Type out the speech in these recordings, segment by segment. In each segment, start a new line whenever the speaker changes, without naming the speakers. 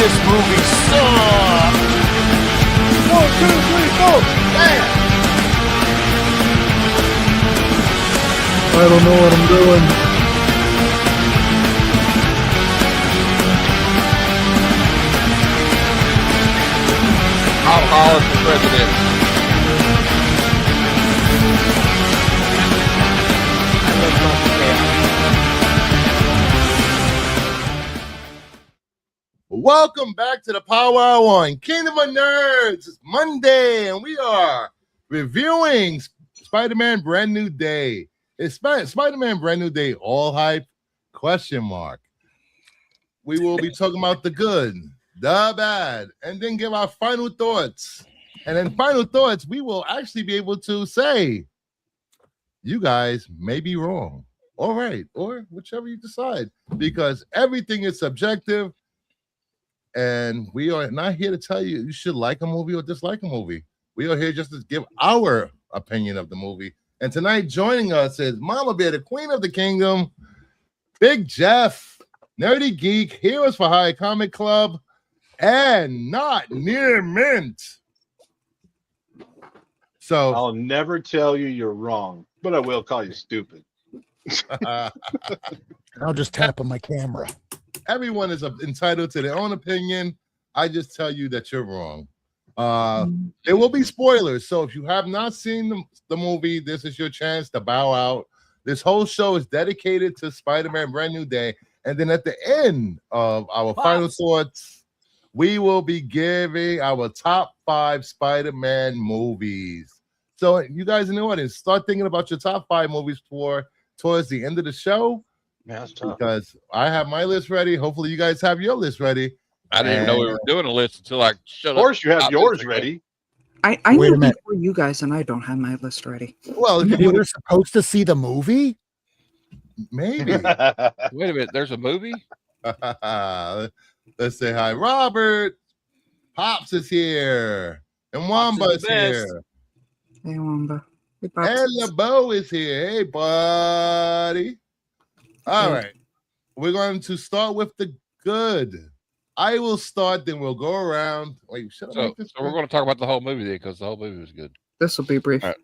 This movie sucks. 1, 2, 3, 4. Bam.
I don't know what I'm doing.
Tom Holland for president.
Welcome back to the Power Hour on Kingdom of Nerds. It's Monday, and we are reviewing Spider-Man Brand New Day. Is Spider-Man Brand New Day all hype? Question mark. We will be talking about the good, the bad, and then give our final thoughts. And then final thoughts, we will actually be able to say, you guys may be wrong. All right, or whichever you decide, because everything is subjective. And we are not here to tell you should like a movie or dislike a movie. We are here just to give our opinion of the movie. And tonight, joining us is Mama Bear, the Queen of the Kingdom, Big Jeff, Nerdy Geek, Heroes for Hire Comic Club, and Not Near Mint. So
I'll never tell you you're wrong, but I will call you stupid.
I'll just tap on my camera.
Everyone is entitled to their own opinion. I just tell you that you're wrong. There will be spoilers. So if you have not seen the movie, this is your chance to bow out. This whole show is dedicated to Spider-Man Brand New Day. And then at the end of our final thoughts, we will be giving our top 5 Spider-Man movies. So you guys in the audience, start thinking about your top 5 movies towards the end of the show.
Man, that's tough.
Because I have my list ready. Hopefully, you guys have your list ready.
I didn't even know we were doing a list until I shut up.
Of course, you have yours ready.
I knew before you guys, and I don't have my list ready.
Well,
You were supposed to see the movie?
maybe.
Wait a minute, there's a movie?
Let's say hi, Robert. Pops is here, and Wamba's here,
Hey, Wamba. Hey, Pops.
and LeBeau is here. Hey, buddy. All right, we're going to start with the good. I will start, then we'll go around. Wait, should I
So,
make this?
so we're going to talk about the whole movie then, because the whole movie was good.
This will be brief.
All right.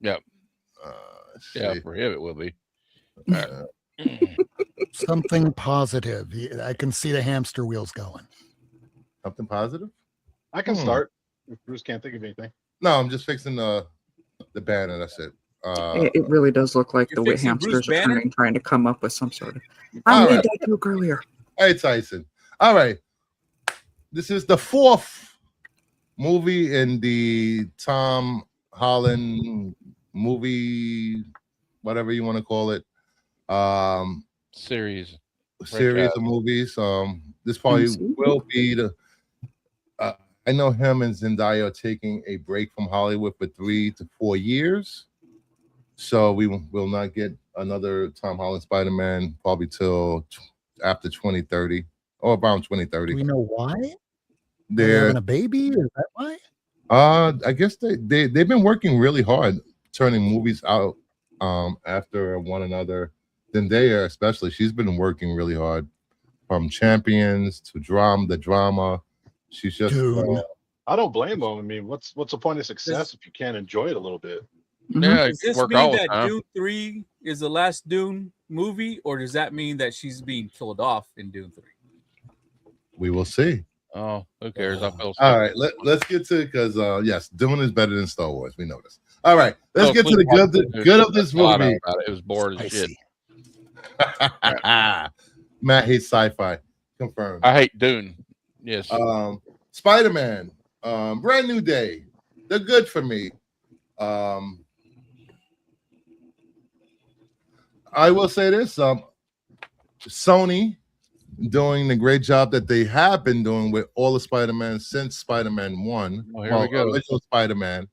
Yep. Yeah,
See.
for him it will be.
Something positive. I can see the hamster wheels going.
Something positive?
I can start if Bruce can't think of anything.
No, I'm just fixing the banner. That's it.
It really does look like
You're
the way
fixing
hamsters
Bruce
are
Banner?
trying to come up with some sort of.
All
I made
right.
that joke earlier.
Hey, Tyson. All right. This is the 4th movie in the Tom Holland movie, whatever you want to call it,
Series.
series of movies. This probably will be the. I know him and Zendaya are taking a break from Hollywood for 3 to 4 years, so we will not get another Tom Holland Spider-Man probably till after 2030 or around 2030.
Do we know why? They're
They're
having a baby? Is that why?
I guess they've been working really hard turning movies out after one another. Zendaya especially, she's been working really hard from Champions to the drama. She's just
I don't blame them. I mean, what's the point of success if you can't enjoy it a little bit?
Yeah,
Does this
work
mean
all the
that
time.
Dune 3 is the last Dune movie, or does that mean that she's being killed off in Dune 3?
we will see.
Oh, who cares? I feel
All right, let's get to it because yes, Dune is better than Star Wars. We know this. All right, let's get to the good of this movie.
It was bored as shit.
Matt hates sci-fi. Confirmed.
I hate Dune. Yes.
Spider-Man, Brand New Day. They're good for me. I will say this: Sony doing the great job that they have been doing with all the Spider-Man since Spider-Man 1.
Oh, here we go.
Original Spider-Man.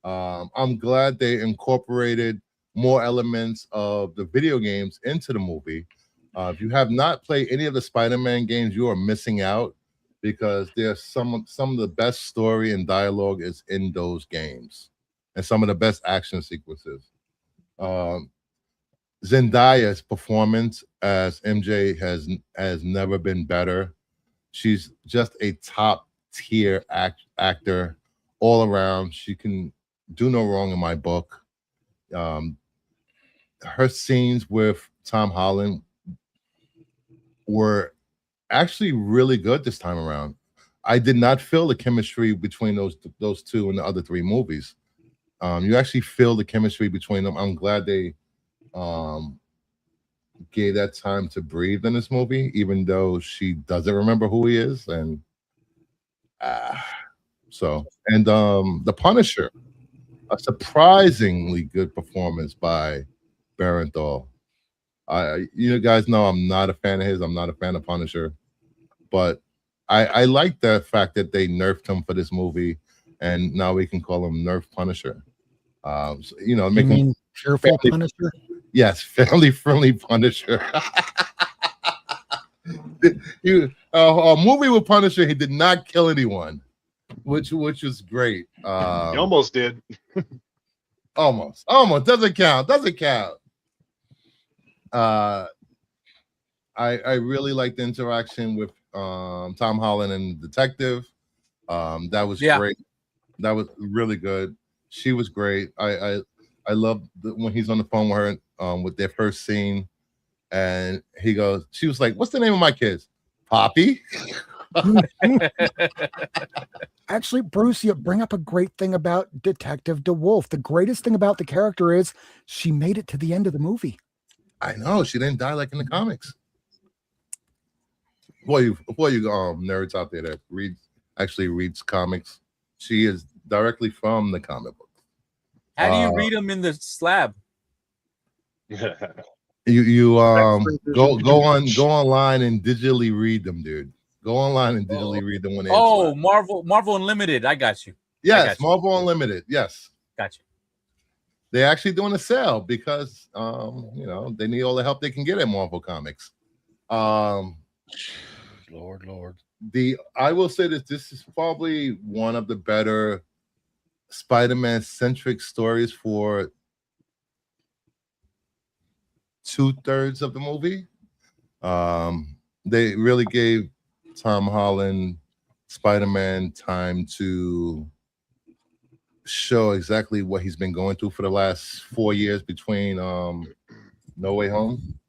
I'm glad they incorporated more elements of the video games into the movie. If you have not played any of the Spider-Man games, you are missing out because there's some of the best story and dialogue is in those games, and some of the best action sequences. Zendaya's performance as MJ has never been better. She's just a top tier actor all around. She can do no wrong in my book. Her scenes with Tom Holland were actually really good this time around. I did not feel the chemistry between those two in the other three movies. You actually feel the chemistry between them. I'm glad they gave that time to breathe in this movie, even though she doesn't remember who he is. And the Punisher, a surprisingly good performance by Barenthal. You guys know I'm not a fan of his. I'm not a fan of Punisher, but I like the fact that they nerfed him for this movie, and now we can call him Nerf Punisher. Make him
cheerful Punisher.
Yes, family-friendly Punisher. A movie with Punisher, he did not kill anyone, which was great.
He almost did.
Almost doesn't count. I really liked the interaction with Tom Holland and the detective. That was great. That was really good. She was great. I love when he's on the phone with her with their first scene, and she was like, "What's the name of my kids? Poppy."
Actually, Bruce, you bring up a great thing about Detective DeWolf. The greatest thing about the character is she made it to the end of the movie.
I know, she didn't die like in the comics. Boy, you nerds out there that reads comics. She is directly from the comic book.
How do you read them in the slab?
You go online and digitally read them, dude. Go online and digitally read them when they.
Oh, Marvel Unlimited. I got you.
Yes, Marvel Unlimited. Yes,
got you.
They're actually doing a sale because they need all the help they can get at Marvel Comics.
Lord.
I will say this is probably one of the better Spider-Man centric stories for 2/3 of the movie. They really gave Tom Holland Spider-Man time to show exactly what he's been going through for the last 4 years between No Way Home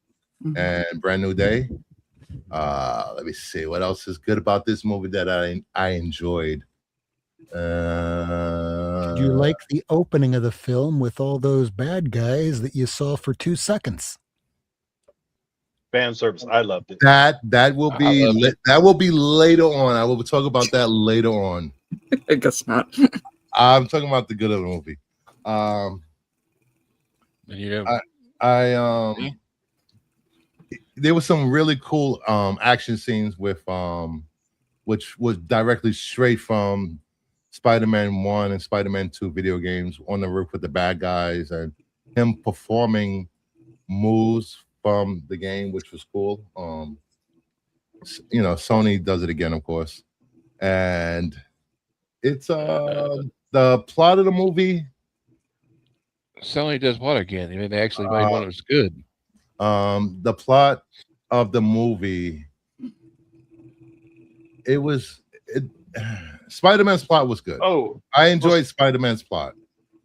and Brand New Day. Let me see what else is good about this movie that I enjoyed.
Did you like the opening of the film with all those bad guys that you saw for 2 seconds?
Fan service. I loved it.
That will be later on. I will talk about that later on.
I guess not.
I'm talking about the good of the movie. There was some really cool action scenes with which was directly straight from Spider-Man 1 and Spider-Man 2 video games, on the roof with the bad guys and him performing moves from the game, which was cool. Sony does it again, of course. And it's the plot of the movie.
Sony does what again? I mean, they actually made one that was good.
The plot of the movie, Spider-Man's plot was good.
Oh,
I enjoyed Spider-Man's plot.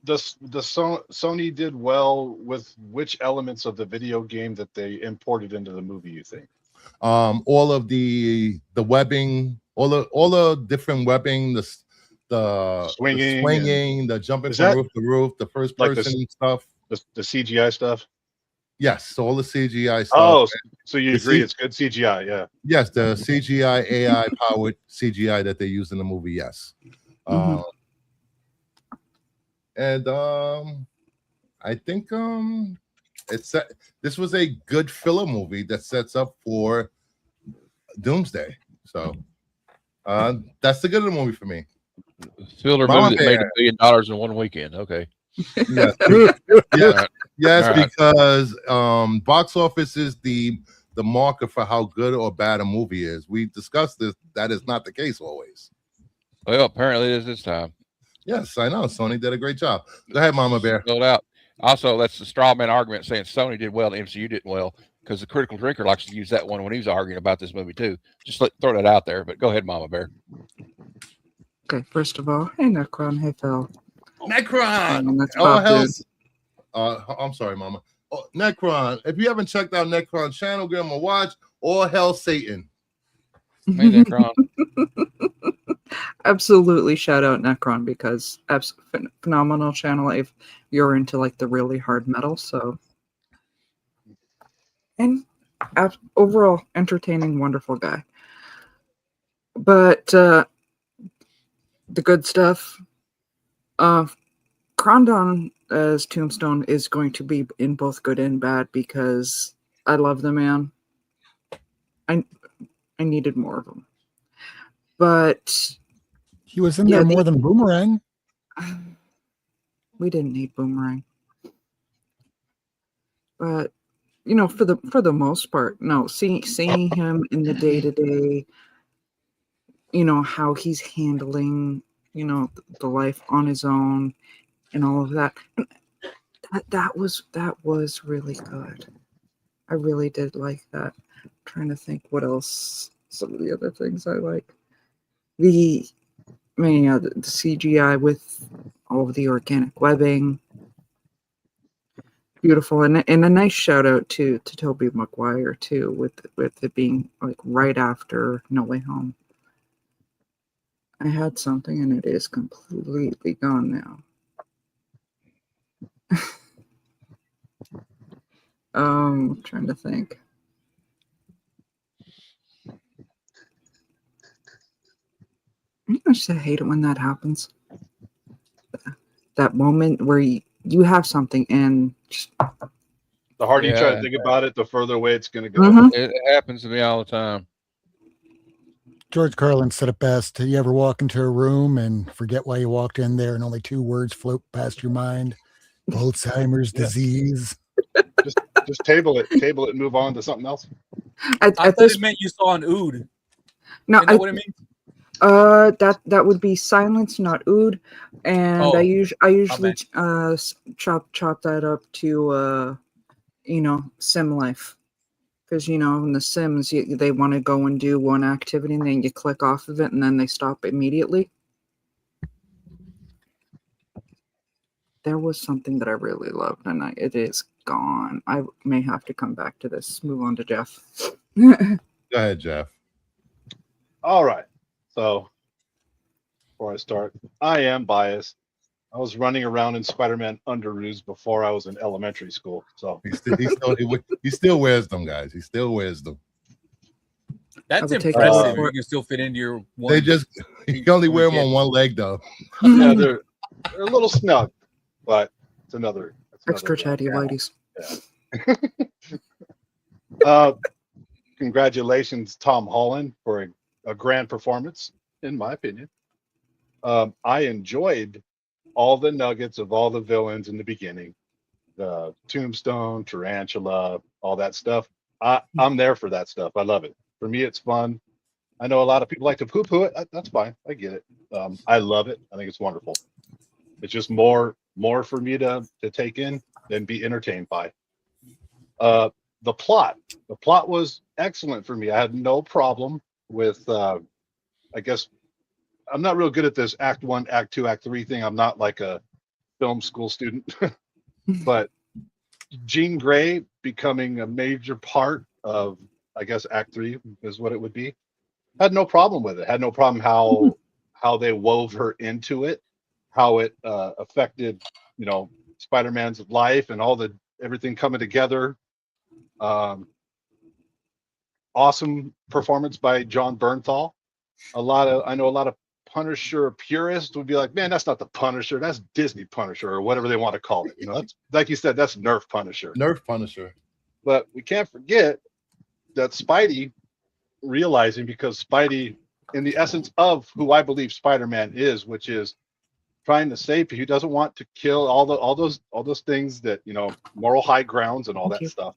Sony did well with which elements of the video game that they imported into the movie, you think?
All of the webbing, all the different webbing, the swinging, the jumping from roof to roof, the first person stuff,
the CGI stuff.
Yes, so all the CGI stuff.
Oh, so you agree it's good CGI? Yeah.
Yes, the CGI AI powered CGI that they use in the movie. Yes. And I think this was a good filler movie that sets up for Doomsday. So that's the good of the movie for me.
Filler movie that made $1 billion in one weekend. Okay.
Yes, because box office is the marker for how good or bad a movie is. We discussed this. That is not the case always.
Well, apparently it is this time.
Yes, I know. Sony did a great job. Go ahead, Mama Bear.
Sold out. Also, that's the straw man argument saying Sony did well, the MCU didn't well. because the critical drinker likes to use that one when he was arguing about this movie too. Just throw that out there. But go ahead, Mama Bear.
Okay, first of all, hey Necron, hey Phil.
Necron.
That's
Oh,
Bob
hell.
Dude.
I'm sorry, Mama. Oh, Necron. If you haven't checked out Necron's channel, give him a watch. All hell Satan.
Hey, Necron.
Absolutely shout out Necron because phenomenal channel if you're into like the really hard metal. So, and overall entertaining, wonderful guy. But the good stuff, Krondon as Tombstone is going to be in both good and bad because I love the man. I needed more of him, but
He was in there more than Boomerang.
We didn't need Boomerang, but you know, for the most part, no. Seeing him in the day-to-day, you know, how he's handling, you know, the life on his own and all of that. That was really good. I really did like that. I'm trying to think what else. Some of the other things I like. The CGI with all of the organic webbing. Beautiful, and a nice shout out to Tobey Maguire too, with it being like right after No Way Home. I had something and it is completely gone now. I'm trying to think. I just hate it when that happens. That moment where you have something and just
The harder you try to
Yeah.
think about it, the further away it's going to go.
Mhm.
It happens to me all the time.
George Carlin said it best. You ever walk into a room and forget why you walked in there and only 2 words float past your mind? Alzheimer's disease.
Just table it and move on to something else.
I thought it meant you saw an ood.
No,
Isn't that what it means?
That would be silence, not ood, and I usually chop that up to you know, sim life, because you know in the Sims they want to go and do one activity and then you click off of it and then they stop immediately. There was something that I really loved and it is gone. I may have to come back to this. Move on to Jeff.
Go ahead, Jeff.
All right. So before I start, I am biased. I was running around in Spider-Man underoos before I was in elementary school. So
he still wears them, guys. He still wears them.
That's
take
impressive.
that.
You can still fit into your one.
They just you can only wear them on one leg though.
yeah, they're a little snug, but it's another
Extra chatty whiteys.
Congratulations, Tom Holland, for a grand performance, in my opinion. I enjoyed all the nuggets of all the villains in the beginning, the Tombstone, Tarantula, all that stuff. I'm there for that stuff. I love it. For me, it's fun. I know a lot of people like to poo-poo it. That's fine. I get it. I love it. I think it's wonderful. It's just more for me to take in than be entertained by. The plot was excellent for me. I had no problem with. I guess I'm not real good at this Act 1, Act 2, Act 3 thing. I'm not like a film school student, but Jean Grey becoming a major part of, I guess, Act 3 is what it would be. Had no problem with it. Had no problem how they wove her into it, how it affected, you know, Spider-Man's life and everything coming together. Awesome performance by John Bernthal. I know a lot of Punisher purists would be like, man, that's not the Punisher, that's Disney Punisher or whatever they want to call it. You know, that's like you said, that's Nerf Punisher.
Nerf Punisher.
But we can't forget that Spidey realizing, because Spidey, in the essence of who I believe Spider-Man is, which is trying to save people, he doesn't want to kill all those things that, you know, moral high grounds and all that stuff.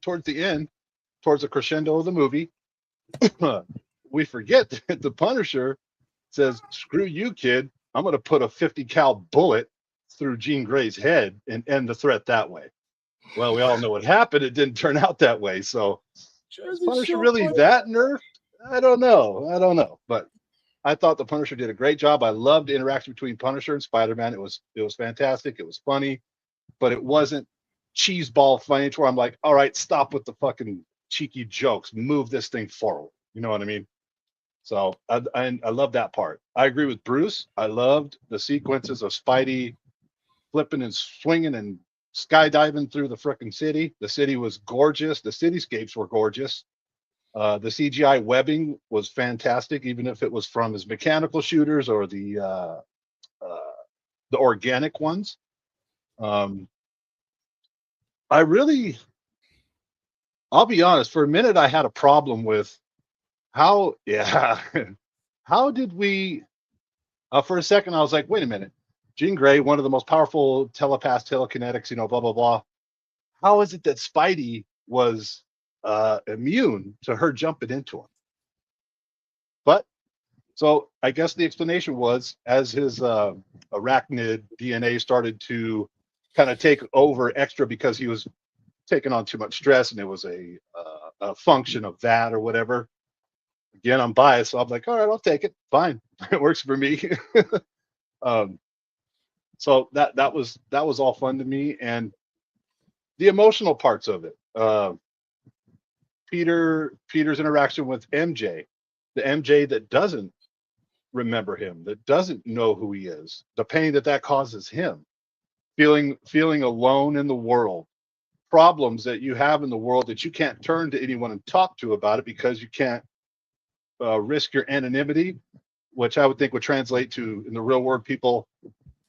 Towards the end, towards the crescendo of the movie, we forget that the Punisher says, "Screw you, kid. I'm going to put a 50 cal bullet through Jean Grey's head and end the threat that way." Well, we all know what happened. It didn't turn out that way. So is
Jersey
Punisher
Shore
really
boy.
that nerfed? I don't know. But I thought the Punisher did a great job. I loved the interaction between Punisher and Spider-Man. It was fantastic. It was funny, but it wasn't cheeseball funny to where I'm like, all right, stop with the fucking cheeky jokes. Move this thing forward. You know what I mean? So I love that part. I agree with Bruce. I loved the sequences of Spidey flipping and swinging and skydiving through the frickin' city. The city was gorgeous. The cityscapes were gorgeous. The CGI webbing was fantastic, even if it was from his mechanical shooters or the organic ones. I'll be honest. For a minute, I had a problem with how did we? For a second, I was like, wait a minute. Jean Grey, one of the most powerful telepaths, telekinetics, blah, blah, blah. How is it that Spidey was immune to her jumping into him? But so I guess the explanation was as his arachnid DNA started to kind of take over extra because he was taking on too much stress, and it was a function of that or whatever. Again, I'm biased, so I'm like, all right, I'll take it. Fine, it works for me. So that was all fun to me, and the emotional parts of it. Peter's interaction with MJ, the MJ that doesn't remember him, that doesn't know who he is, the pain that causes him, feeling alone in the world, problems that you have in the world that you can't turn to anyone and talk to about it because you can't risk your anonymity, which I would think would translate to, in the real world, people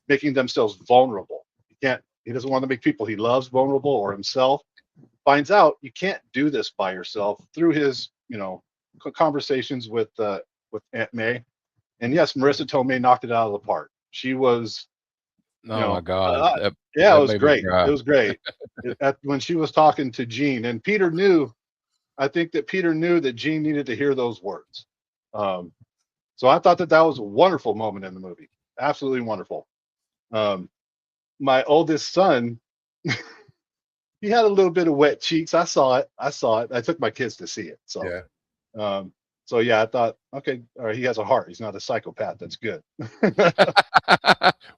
making themselves vulnerable. He doesn't want to make people he loves vulnerable, or himself. Finds out you can't do this by yourself through his, conversations with Aunt May. And yes, Marissa Tomei knocked it out of the park. She was,
My God.
it
that
was
made me
great.
cry.
It was great. When she was talking to Jean, and I think that Peter knew that Jean needed to hear those words. So I thought that was a wonderful moment in the movie. Absolutely wonderful. My oldest son, he had a little bit of wet cheeks. I saw it. I took my kids to see it. So,
Yeah.
I thought, okay, all right, he has a heart. He's not a psychopath. That's good.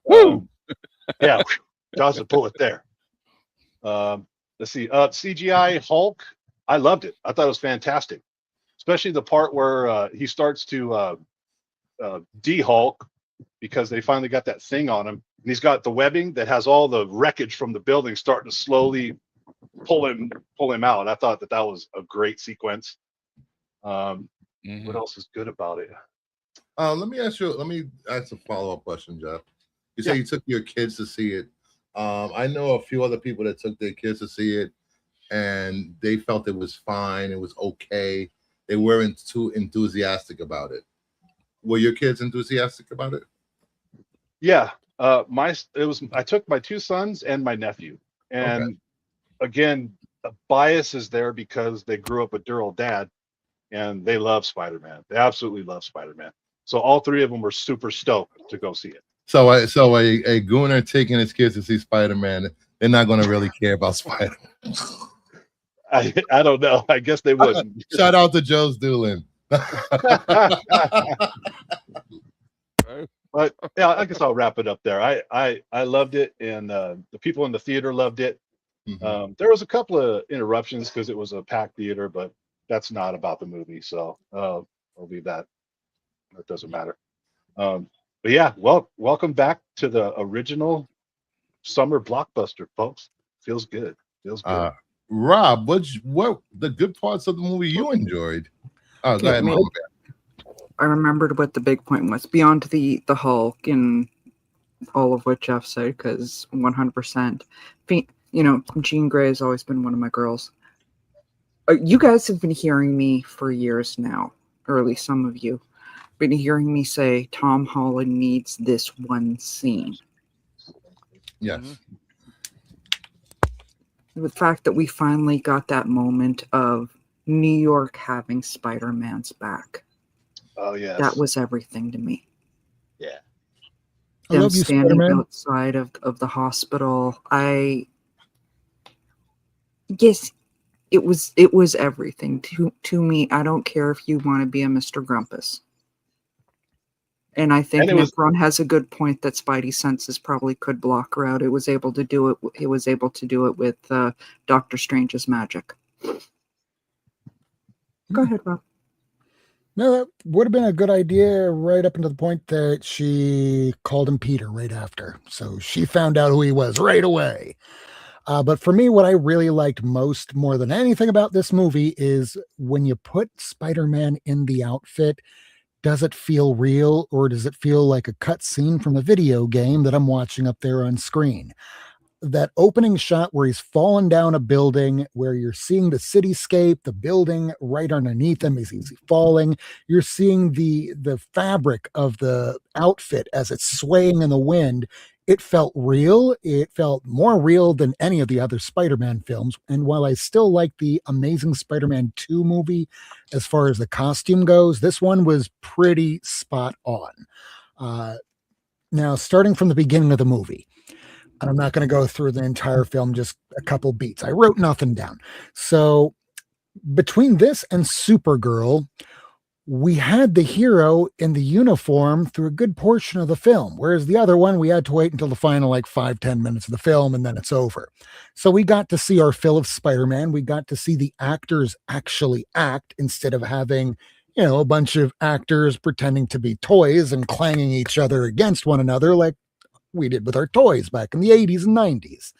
Woo!
Yeah, dodged a bullet there. Let's see. CGI Hulk, I loved it. I thought it was fantastic, especially the part where he starts to de-Hulk because they finally got that thing on him, and he's got the webbing that has all the wreckage from the building starting to slowly pull him out. I thought that was a great sequence. What else is good about it?
Let me ask a follow-up question, Jeff. You say you took your kids to see it. I know a few other people that took their kids to see it, and they felt it was fine. It was okay. They weren't too enthusiastic about it. Were your kids enthusiastic about it?
Yeah. I took my two sons and my nephew, and again, the bias is there because they grew up with their old dad, and they love Spider-Man. They absolutely love Spider-Man. So all three of them were super stoked to go see it.
So a gooner taking his kids to see Spider-Man, they're not going to really care about Spider-Man.
I don't know. I guess they wouldn't.
Shout out to Joe's Doolin.
But yeah, I guess I'll wrap it up there. I loved it, and the people in the theater loved it.
Mm-hmm.
There was a couple of interruptions because it was a packed theater, but that's not about the movie, so I'll leave that. That doesn't matter. But yeah, welcome back to the original summer blockbuster, folks. Feels good.
Rob, what the good parts of the movie you enjoyed? Oh, go ahead, Mama Bear.
I remembered what the big point was beyond the Hulk and all of what Jeff said, because 100%. Jean Grey has always been one of my girls. You guys have been hearing me for years now, or at least some of you, been hearing me say Tom Holland needs this one scene.
Yes.
The fact that we finally got that moment of New York having Spider-Man's back.
Oh, yes.
That was everything to me.
Yeah.
I
Them
love you,
standing
Spider-Man.
outside of the hospital. Yes, it was everything to me. I don't care if you want to be a Mr. Grumpus. And I think
And
Necron has a good point that Spidey senses probably could block her out. It was able to do it. It was able to do it with Doctor Strange's magic. Go ahead, Rob.
No, that would have been a good idea right up until the point that she called him Peter right after. So she found out who he was right away. But for me, what I really liked most, more than anything about this movie, is when you put Spider-Man in the outfit, does it feel real, or does it feel like a cutscene from a video game that I'm watching up there on screen? That opening shot where he's fallen down a building, where you're seeing the cityscape, the building right underneath him as he's falling. You're seeing the fabric of the outfit as it's swaying in the wind. It felt real. It felt more real than any of the other Spider-Man films. And while I still like the Amazing Spider-Man 2 movie, as far as the costume goes, this one was pretty spot on. Now, starting from the beginning of the movie, and I'm not going to go through the entire film, just a couple beats. I wrote nothing down. So between this and Supergirl, we had the hero in the uniform through a good portion of the film, whereas the other one, we had to wait until the final 5-10 minutes of the film, and then it's over. So we got to see our fill of Spider-Man. We got to see the actors actually act instead of having, a bunch of actors pretending to be toys and clanging each other against one another like we did with our toys back in the 80s and 90s.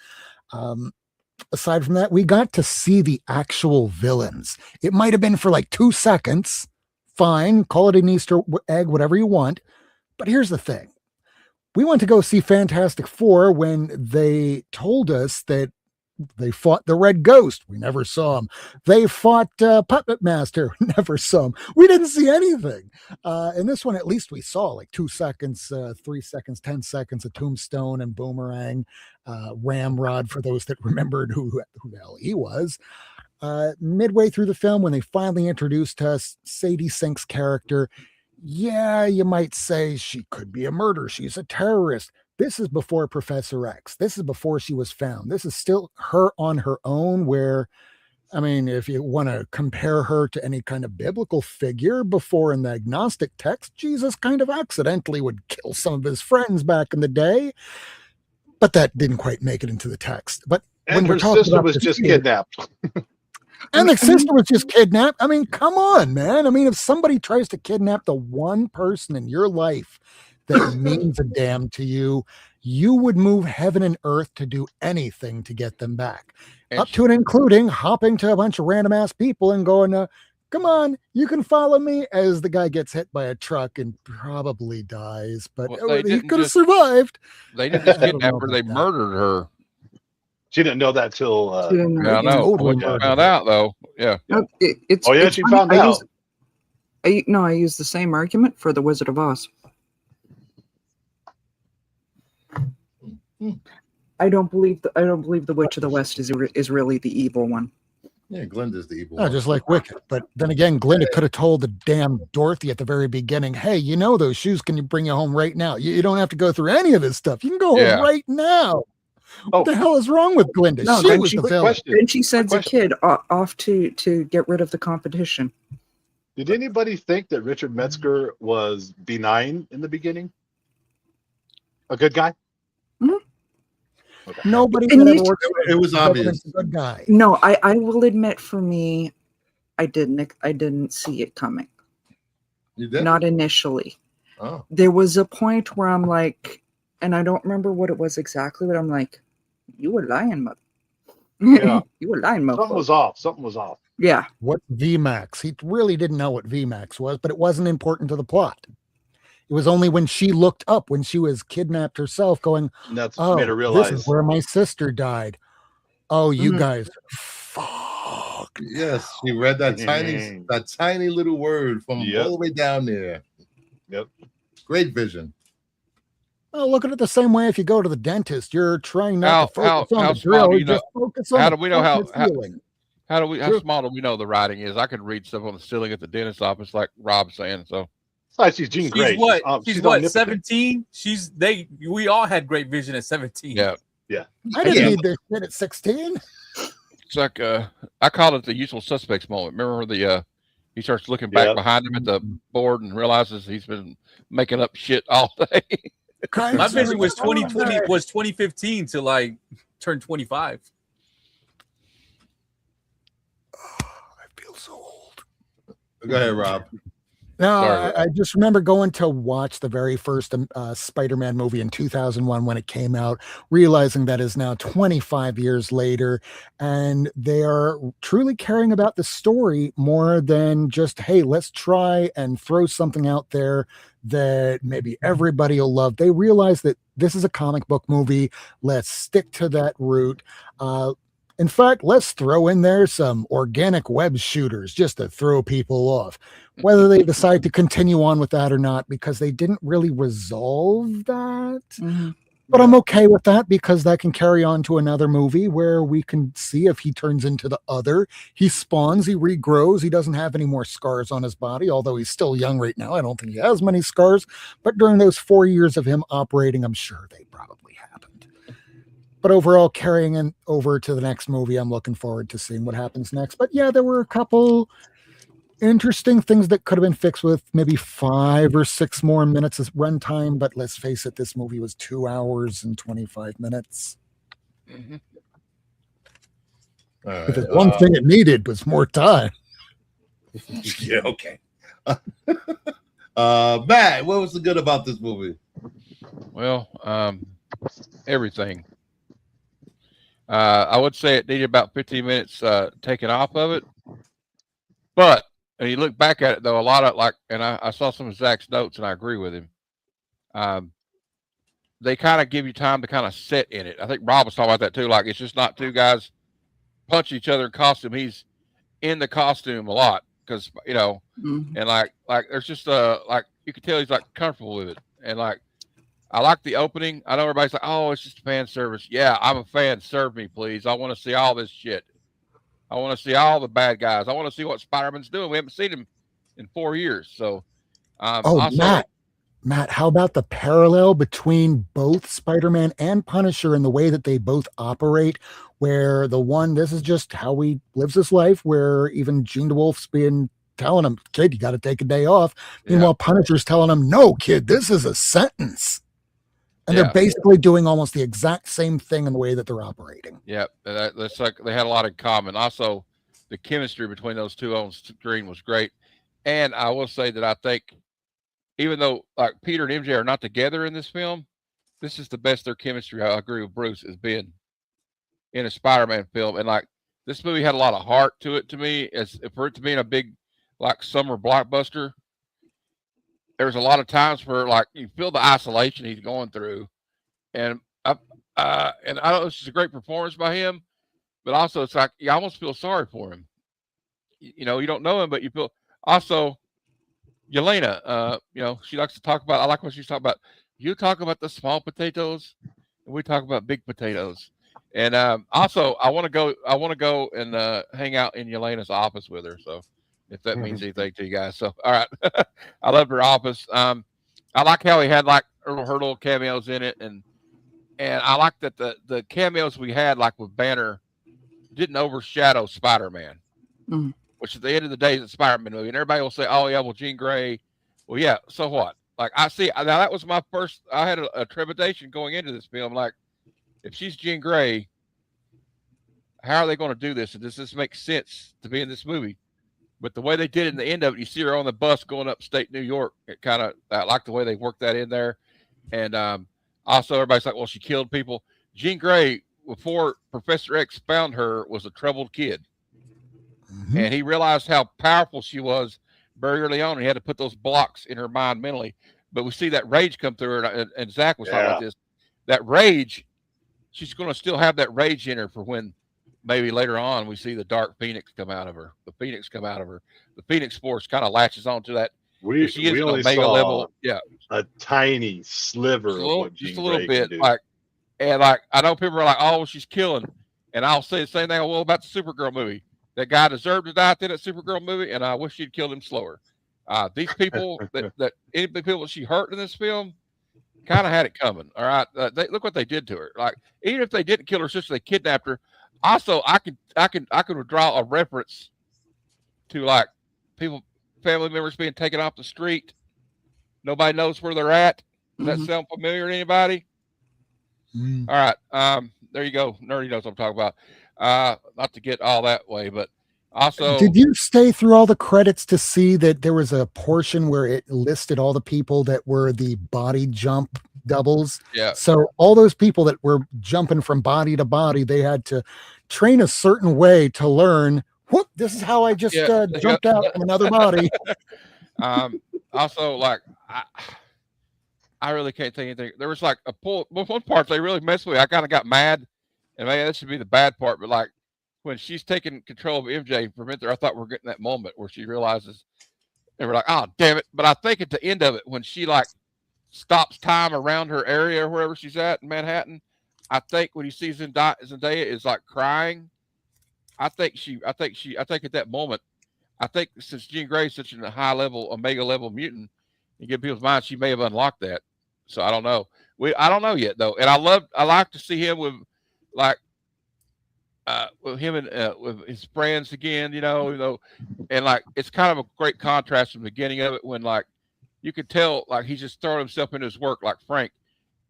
Aside from that, we got to see the actual villains. It might have been for 2 seconds. Fine, call it an Easter egg, whatever you want. But here's the thing. We went to go see Fantastic Four when they told us that they fought the Red Ghost. We never saw him. They fought Puppet Master. Never saw him. We didn't see anything. In this one, at least we saw 2 seconds, 3 seconds, 10 seconds of Tombstone and Boomerang, Ramrod, for those that remembered who the hell he was. Midway through the film, when they finally introduced us Sadie Sink's character, yeah, you might say she could be a murderer. She's a terrorist. This is before Professor X. This is before she was found. This is still her on her own, where, if you want to compare her to any kind of biblical figure, before in the agnostic text, Jesus kind of accidentally would kill some of his friends back in the day. But that didn't quite make it into the text. But
And her sister was just kidnapped.
And the sister was just kidnapped. Come on, man. If somebody tries to kidnap the one person in your life that means a damn to you, you would move heaven and earth to do anything to get them back. Up to and including hopping to a bunch of random ass people and going, come on, you can follow me, as the guy gets hit by a truck and probably dies. But he could have survived.
They didn't just kidnap her, they murdered her.
She didn't know that till
found out though. Yeah.
She found out.
I used the same argument for the Wizard of Oz. I don't believe the Witch of the West is really the evil one.
Yeah, Glinda's the evil one.
Just like Wicked. But then again, Glinda could have told the damn Dorothy at the very beginning, hey, those shoes can you bring you home right now? You don't have to go through any of this stuff. You can go home right now. What the hell is wrong with Glinda?
No,
she was the villain.
Then she sends a kid off to get rid of the competition.
Did anybody think that Richard Metzger was benign in the beginning? A good guy?
Mm-hmm.
Okay.
Nobody.
It was obvious.
A good guy.
No, I will admit, for me, I didn't see it coming.
You did?
Not initially.
Oh.
There was a point where I'm like, and I don't remember what it was exactly, but I'm like, you were lying, mother.
Yeah.
You were lying, mother.
Something was off.
Yeah.
What VMAX? He really didn't know what VMAX was, but it wasn't important to the plot. It was only when she looked up, when she was kidnapped herself, going,
and that's made her realize.
This is where my sister died. Oh, you guys fuck.
Yes, she read that tiny little word from all the way down there.
Yep.
Great vision.
Well, look at it the same way. If you go to the dentist, you're trying not to focus on the drill. You just focus on
how do we know how
small
do we know the writing is? I could read stuff on the ceiling at the dentist's office, like Rob's saying. So,
she's Jean Grey.
She's what? 17. We all had great vision at 17.
Yeah.
I didn't need this shit at 16.
It's like I call it the usual suspects moment. Remember the he starts looking back
Yep.
behind him at the board and realizes he's been making up shit all day.
My vision was 2020 was 2015 to like turn 25.
I feel so old.
Go ahead, Rob.
No,
Sorry.
I just remember going to watch the very first Spider-Man movie in 2001 when it came out, realizing that is now 25 years later, and they are truly caring about the story more than just, hey, let's try and throw something out there that maybe everybody will love. They realize that this is a comic book movie. Let's stick to that route. In fact, let's throw in there some organic web shooters just to throw people off. Whether they decide to continue on with that or not, because they didn't really resolve that.
Mm-hmm.
But I'm okay with that because that can carry on to another movie where we can see if he turns into the other. He spawns, he regrows, he doesn't have any more scars on his body, although he's still young right now. I don't think he has many scars. But during those 4 years of him operating, I'm sure they probably happened. But overall, carrying it over to the next movie, I'm looking forward to seeing what happens next. But yeah, there were a couple interesting things that could have been fixed with maybe 5 or 6 more minutes of runtime. But let's face it, this movie was 2 hours and 25 minutes.
Mhm.
All
If there's
right,
one thing it needed was more time.
yeah, okay. Matt, what was the good about this movie?
Well, everything. I would say it needed about 15 minutes taken off of it. But and you look back at it though, a lot of like, and I saw some of Zach's notes, and I agree with him. They kind of give you time to kind of sit in it. I think Rob was talking about that too. Like it's just not two guys punch each other in costume. He's in the costume a lot because
Mm-hmm.
and like there's just like you can tell he's like comfortable with it, and like I like the opening. I know everybody's like, oh, it's just fan service. Yeah, I'm a fan. Serve me, please. I want to see all this shit. I want to see all the bad guys. I want to see what Spider-Man's doing. We haven't seen him in 4 years. So, also,
Matt, how about the parallel between both Spider-Man and Punisher and the way that they both operate? Where the one, this is just how he lives his life, where even Gene DeWolf's been telling him, kid, you got to take a day off. Meanwhile, Punisher's telling him, no, kid, this is a sentence. And they're basically doing almost the exact same thing in the way that they're operating.
Yeah, that's like they had a lot in common. Also, the chemistry between those two on screen was great. And I will say that I think, even though like Peter and MJ are not together in this film, this is the best their chemistry, I agree with Bruce, has been in a Spider-Man film. And like this movie had a lot of heart to it to me, as for it to be in a big like summer blockbuster. There's a lot of times where like you feel the isolation he's going through, and I know this is a great performance by him, but also it's like you almost feel sorry for him. You don't know him, but you feel also Yelena. She likes to talk about. I like when she's talking about. You talk about the small potatoes, and we talk about big potatoes. And also, I want to go. I want to go and hang out in Yelena's office with her. So. If that means anything to you guys. So, all right. I loved her office. I like how he had like her little cameos in it. And I like that the cameos we had, like with Banner, didn't overshadow Spider-Man, which at the end of the day is a Spider-Man movie. And everybody will say, oh, yeah, well, Jean Grey. Well, yeah, so what? Like, I see. Now, that was my first. I had a trepidation going into this film. Like, if she's Jean Grey, how are they going to do this? And does this make sense to be in this movie? But the way they did it in the end of it, you see her on the bus going upstate New York. It kind of, I like the way they worked that in there. And also, everybody's like, well, she killed people. Jean Grey, before Professor X found her, was a troubled kid. Mm-hmm. And he realized how powerful she was very early on. And he had to put those blocks in her mind mentally. But we see that rage come through her. And Zach was talking about this. That rage, she's going to still have that rage in her for when maybe later on we see the Dark Phoenix come out of her. The Phoenix come out of her. The Phoenix Force kind of latches onto that.
We only saw
level.
A tiny sliver of what
just
Jean
a little
Grey
bit.
can do.
Like I know people are like, oh, she's killing. And I'll say the same thing about the Supergirl movie. That guy deserved to die at that Supergirl movie, and I wish she'd killed him slower. These people any people that she hurt in this film kind of had it coming. All right. Look what they did to her. Like, even if they didn't kill her sister, they kidnapped her. Also, I could draw a reference to like family members being taken off the street. Nobody knows where they're at. Does that sound familiar to anybody?
Mm.
All right. There you go. Nerdy knows what I'm talking about. Not to get all that way, but also,
Did you stay through all the credits to see that there was a portion where it listed all the people that were the body jump doubles?
yeah.
So all those people that were jumping from body to body, they had to train a certain way to learn, whoop, this is how I just jumped out from another body.
Also, like, I really can't think anything. There was like one part they really messed with me. I kind of got mad, and maybe that should be the bad part, but like, when she's taking control of MJ from it there, I thought we're getting that moment where she realizes, and we're like, oh, damn it. But I think at the end of it, when she like stops time around her area or wherever she's at in Manhattan, I think when he sees Zendaya is like crying. I think at that moment, I think since Jean Grey is such a high level, omega level mutant, and get people's minds, she may have unlocked that. So I don't know. I don't know yet though. And I like to see him with like, with him and with his friends again, and like it's kind of a great contrast from the beginning of it when like you could tell like he's just throwing himself into his work like Frank,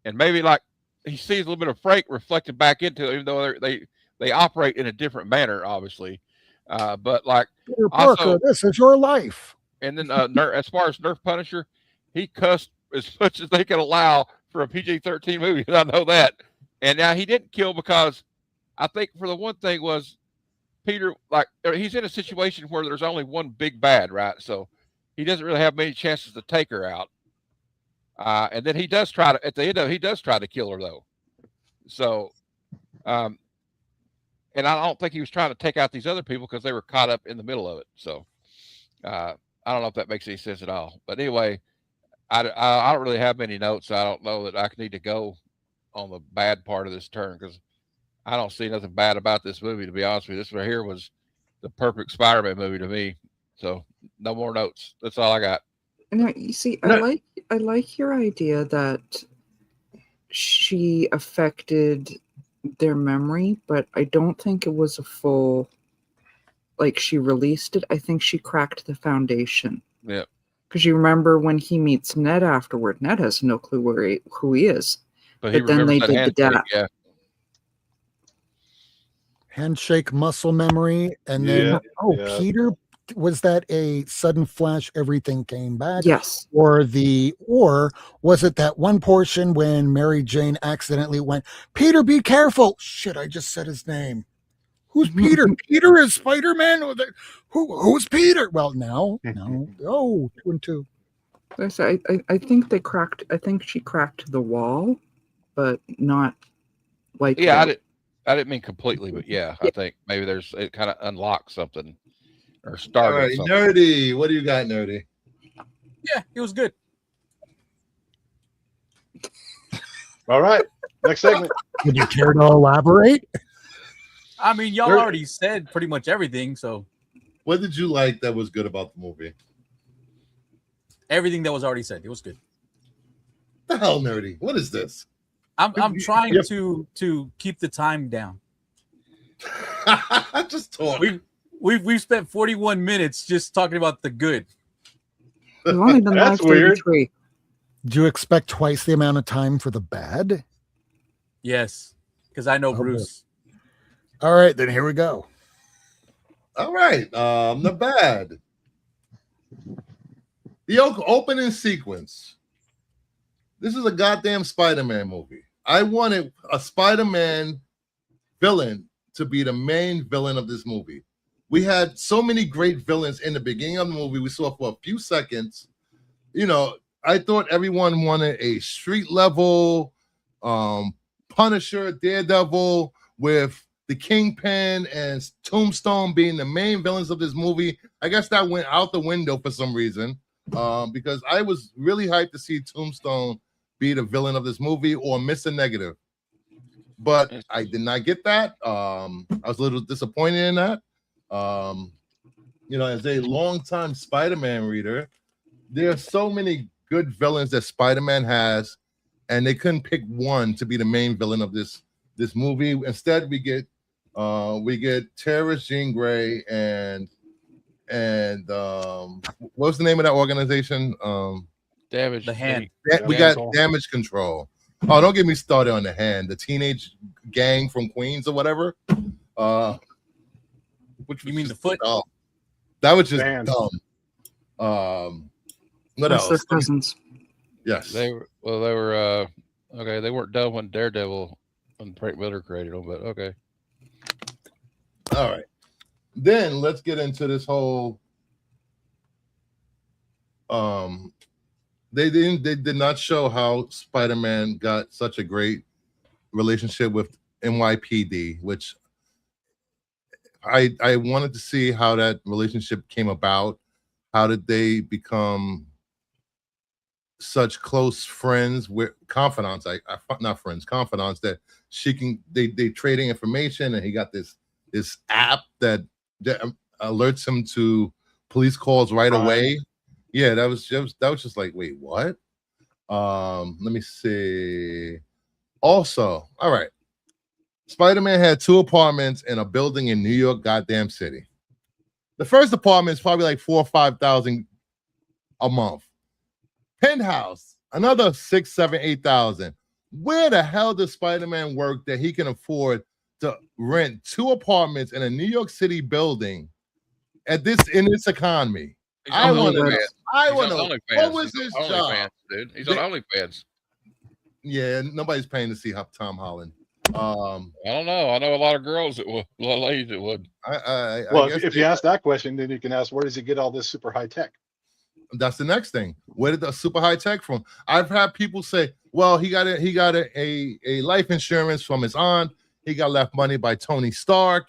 and maybe like he sees a little bit of Frank reflected back into it, even though they operate in a different manner, obviously. But like
Peter Parker, this is your life.
And then as far as Nerf Punisher, he cussed as much as they could allow for a PG-13 movie, and I know that. And now he didn't kill because I think for the one thing was Peter, like he's in a situation where there's only one big bad, right? So he doesn't really have many chances to take her out. And then he does try to kill her though. So, and I don't think he was trying to take out these other people because they were caught up in the middle of it. So, I don't know if that makes any sense at all. But anyway, I don't really have many notes. I don't know that I need to go on the bad part of this turn because I don't see nothing bad about this movie, to be honest with you. This right here was the perfect Spider-Man movie to me. So no more notes. That's all I got.
And you see, I like your idea that she affected their memory, but I don't think it was a full, like she released it. I think she cracked the foundation.
Yeah.
Because you remember when he meets Ned afterward, Ned has no clue who he is.
But
then they did the dab.
Yeah.
Handshake muscle memory, and then Peter, was that a sudden flash, everything came back?
Yes.
Or was it that one portion when Mary Jane accidentally went, Peter, be careful. Shit, I just said his name. Who's Peter? Peter is Spider-Man? Who's Peter? Well, no. Oh, 2 and 2.
I think I think she cracked the wall, but not like
I didn't mean completely, but yeah, I think maybe it kind of unlocks something or started.
All right,
something.
Nerdy, what do you got, Nerdy?
Yeah, it was good.
All right, next segment.
Would you care to elaborate?
I mean, y'all already said pretty much everything, so.
What did you like that was good about the movie?
Everything that was already said. It was good.
The hell, Nerdy? What is this?
I'm trying to keep the time down.
Just talk.
We've spent 41 minutes just talking about the good.
We've only been live 33.
Do you expect twice the amount of time for the bad?
Yes, because I know Bruce.
All right, then here we go.
All right, the bad. The opening sequence. This is a goddamn Spider-Man movie. I wanted a Spider-Man villain to be the main villain of this movie. We had so many great villains in the beginning of the movie. We saw for a few seconds. I thought everyone wanted a street level Punisher, Daredevil with the Kingpin and Tombstone being the main villains of this movie. I guess that went out the window for some reason because I was really hyped to see Tombstone be the villain of this movie or Mr. Negative. But I did not get that. I was a little disappointed in that. As a longtime Spider-Man reader, there are so many good villains that Spider-Man has, and they couldn't pick one to be the main villain of this movie. Instead, we get We get terrorist Jean Grey and what's the name of that organization?
Damage.
The Hand.
We got Damage Control. Oh, don't get me started on the Hand, the teenage gang from Queens or whatever. Which
You mean the Foot?
Dumb. That was just
Band.
dumb. What
That's their
else?
cousins.
Yes.
They were okay. They weren't dumb when Daredevil and Frank Miller created them, but okay.
All right. Then let's get into this whole. They did not show how Spider-Man got such a great relationship with NYPD, which I wanted to see how that relationship came about. How did they become such close friends with confidants? Not friends, confidants that they trading information, and he got this app that alerts him to police calls right away. Yeah, that was just like, wait, what? Let me see. Also, all right. Spider-Man had 2 apartments in a building in New York, goddamn city. The first apartment is probably like 4,000 or 5,000 a month. Penthouse, another 6,000, 7,000, 8,000. Where the hell does Spider-Man work that he can afford to rent 2 apartments in a New York City building in this economy? I want to know. What was his job?
Dude. He's on OnlyFans.
Yeah, nobody's paying to see Tom Holland.
I don't know. I know a lot of girls that would, a lot of ladies that would.
Well, if you ask that question, then you can ask, where does he get all this super high tech?
That's the next thing. Where did the super high tech from? I've had people say, well, he got a life insurance from his aunt. He got left money by Tony Stark.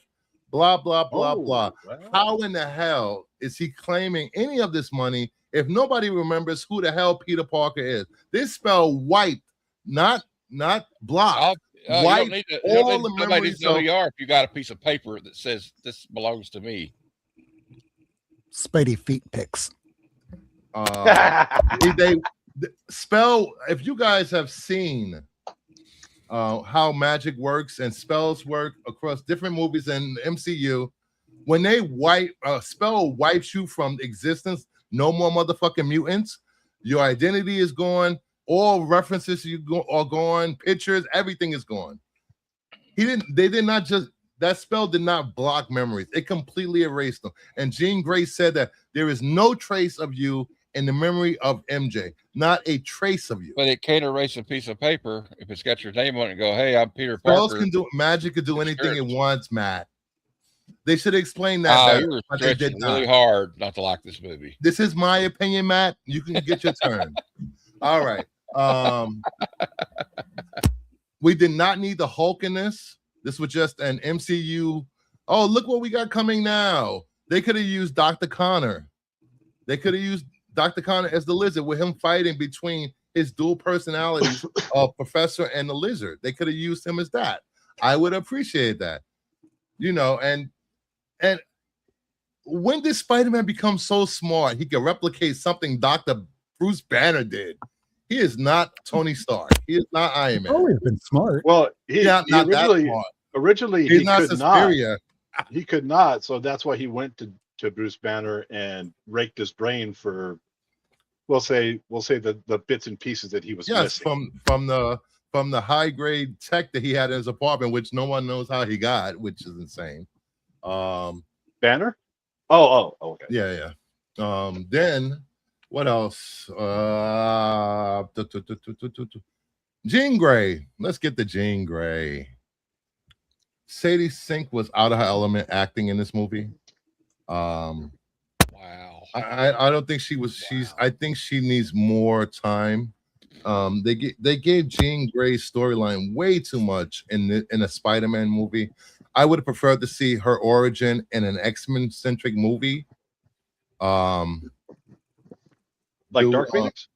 Blah blah blah blah. Wow. How in the hell is he claiming any of this money if nobody remembers who the hell Peter Parker is? They spell white, not block. White.
Nobody needs to know who you are if you got a piece of paper that says this belongs to me.
Spidey feet pics.
They spell. If you guys have seen how magic works and spells work across different movies in MCU, when they spell wipes you from existence, no more motherfucking mutants. Your identity is gone. All references are gone. Pictures, everything is gone. That spell did not block memories. It completely erased them. And Jean Grey said that there is no trace of you in the memory of MJ. Not a trace of you.
But it can't erase a piece of paper if it's got your name on it and go, hey, I'm Peter Parker.
Magic can do anything it wants, Matt. They should explain that.
You were stretching really hard not to like this movie.
This is my opinion, Matt. You can get your turn. All right. We did not need the Hulk in this. This was just an MCU. Oh, look what we got coming now. They could have used Dr. Connor. They could have used Dr. Connor as the Lizard with him fighting between his dual personalities of Professor and the Lizard. They could have used him as that. I would appreciate that. And when did Spider-Man become so smart he could replicate something Dr. Bruce Banner did? He is not Tony Stark. He is not Iron Man.
Always been smart.
Well, originally
he's
he
not
could
superior.
not. He could not. So that's why he went to Bruce Banner and raked his brain for, we'll say the bits and pieces that he was missing.
from the high grade tech that he had in his apartment, which no one knows how he got, which is insane.
Banner? Oh, okay.
Yeah. Then what else? Jean Grey. Let's get to Jean Grey. Sadie Sink was out of her element acting in this movie.
Wow.
I don't think she was. I think she needs more time. They gave Jean Grey's storyline way too much in a Spider-Man movie. I would have preferred to see her origin in an X-Men centric movie.
Like Dark Phoenix?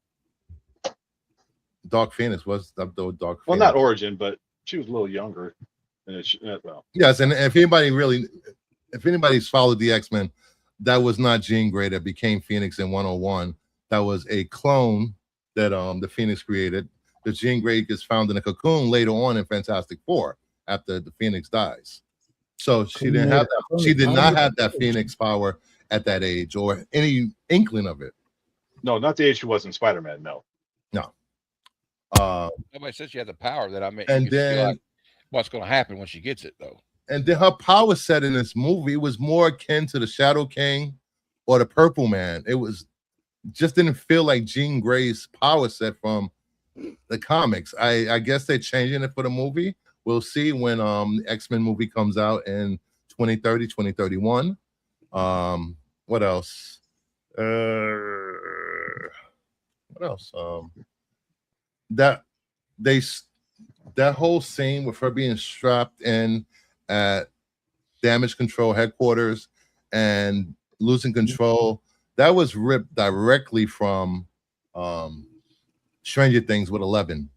Dark Phoenix was the Dark Phoenix.
Well, not origin, but she was a little younger.
Yes, and if anybody's followed the X-Men, that was not Jean Grey that became Phoenix in 101. That was a clone that the Phoenix created. The Jean Grey is found in a cocoon later on in Fantastic Four after the Phoenix dies. So she didn't have that. She did not have that Phoenix power at that age or any inkling of it.
No, not the age she was in Spider-Man. No.
Nobody said she had the power. That I mean,
And
you can see,
then-
like, what's going to happen when she gets it, though.
And then her power set in this movie was more akin to the Shadow King or the Purple Man. It was just didn't feel like Jean Grey's power set from the comics. I guess they're changing it for the movie. We'll see when the X-Men movie comes out in 2030, 2031. What else? What else? That whole scene with her being strapped in at Damage Control headquarters and losing control, that was ripped directly from Stranger Things with 11.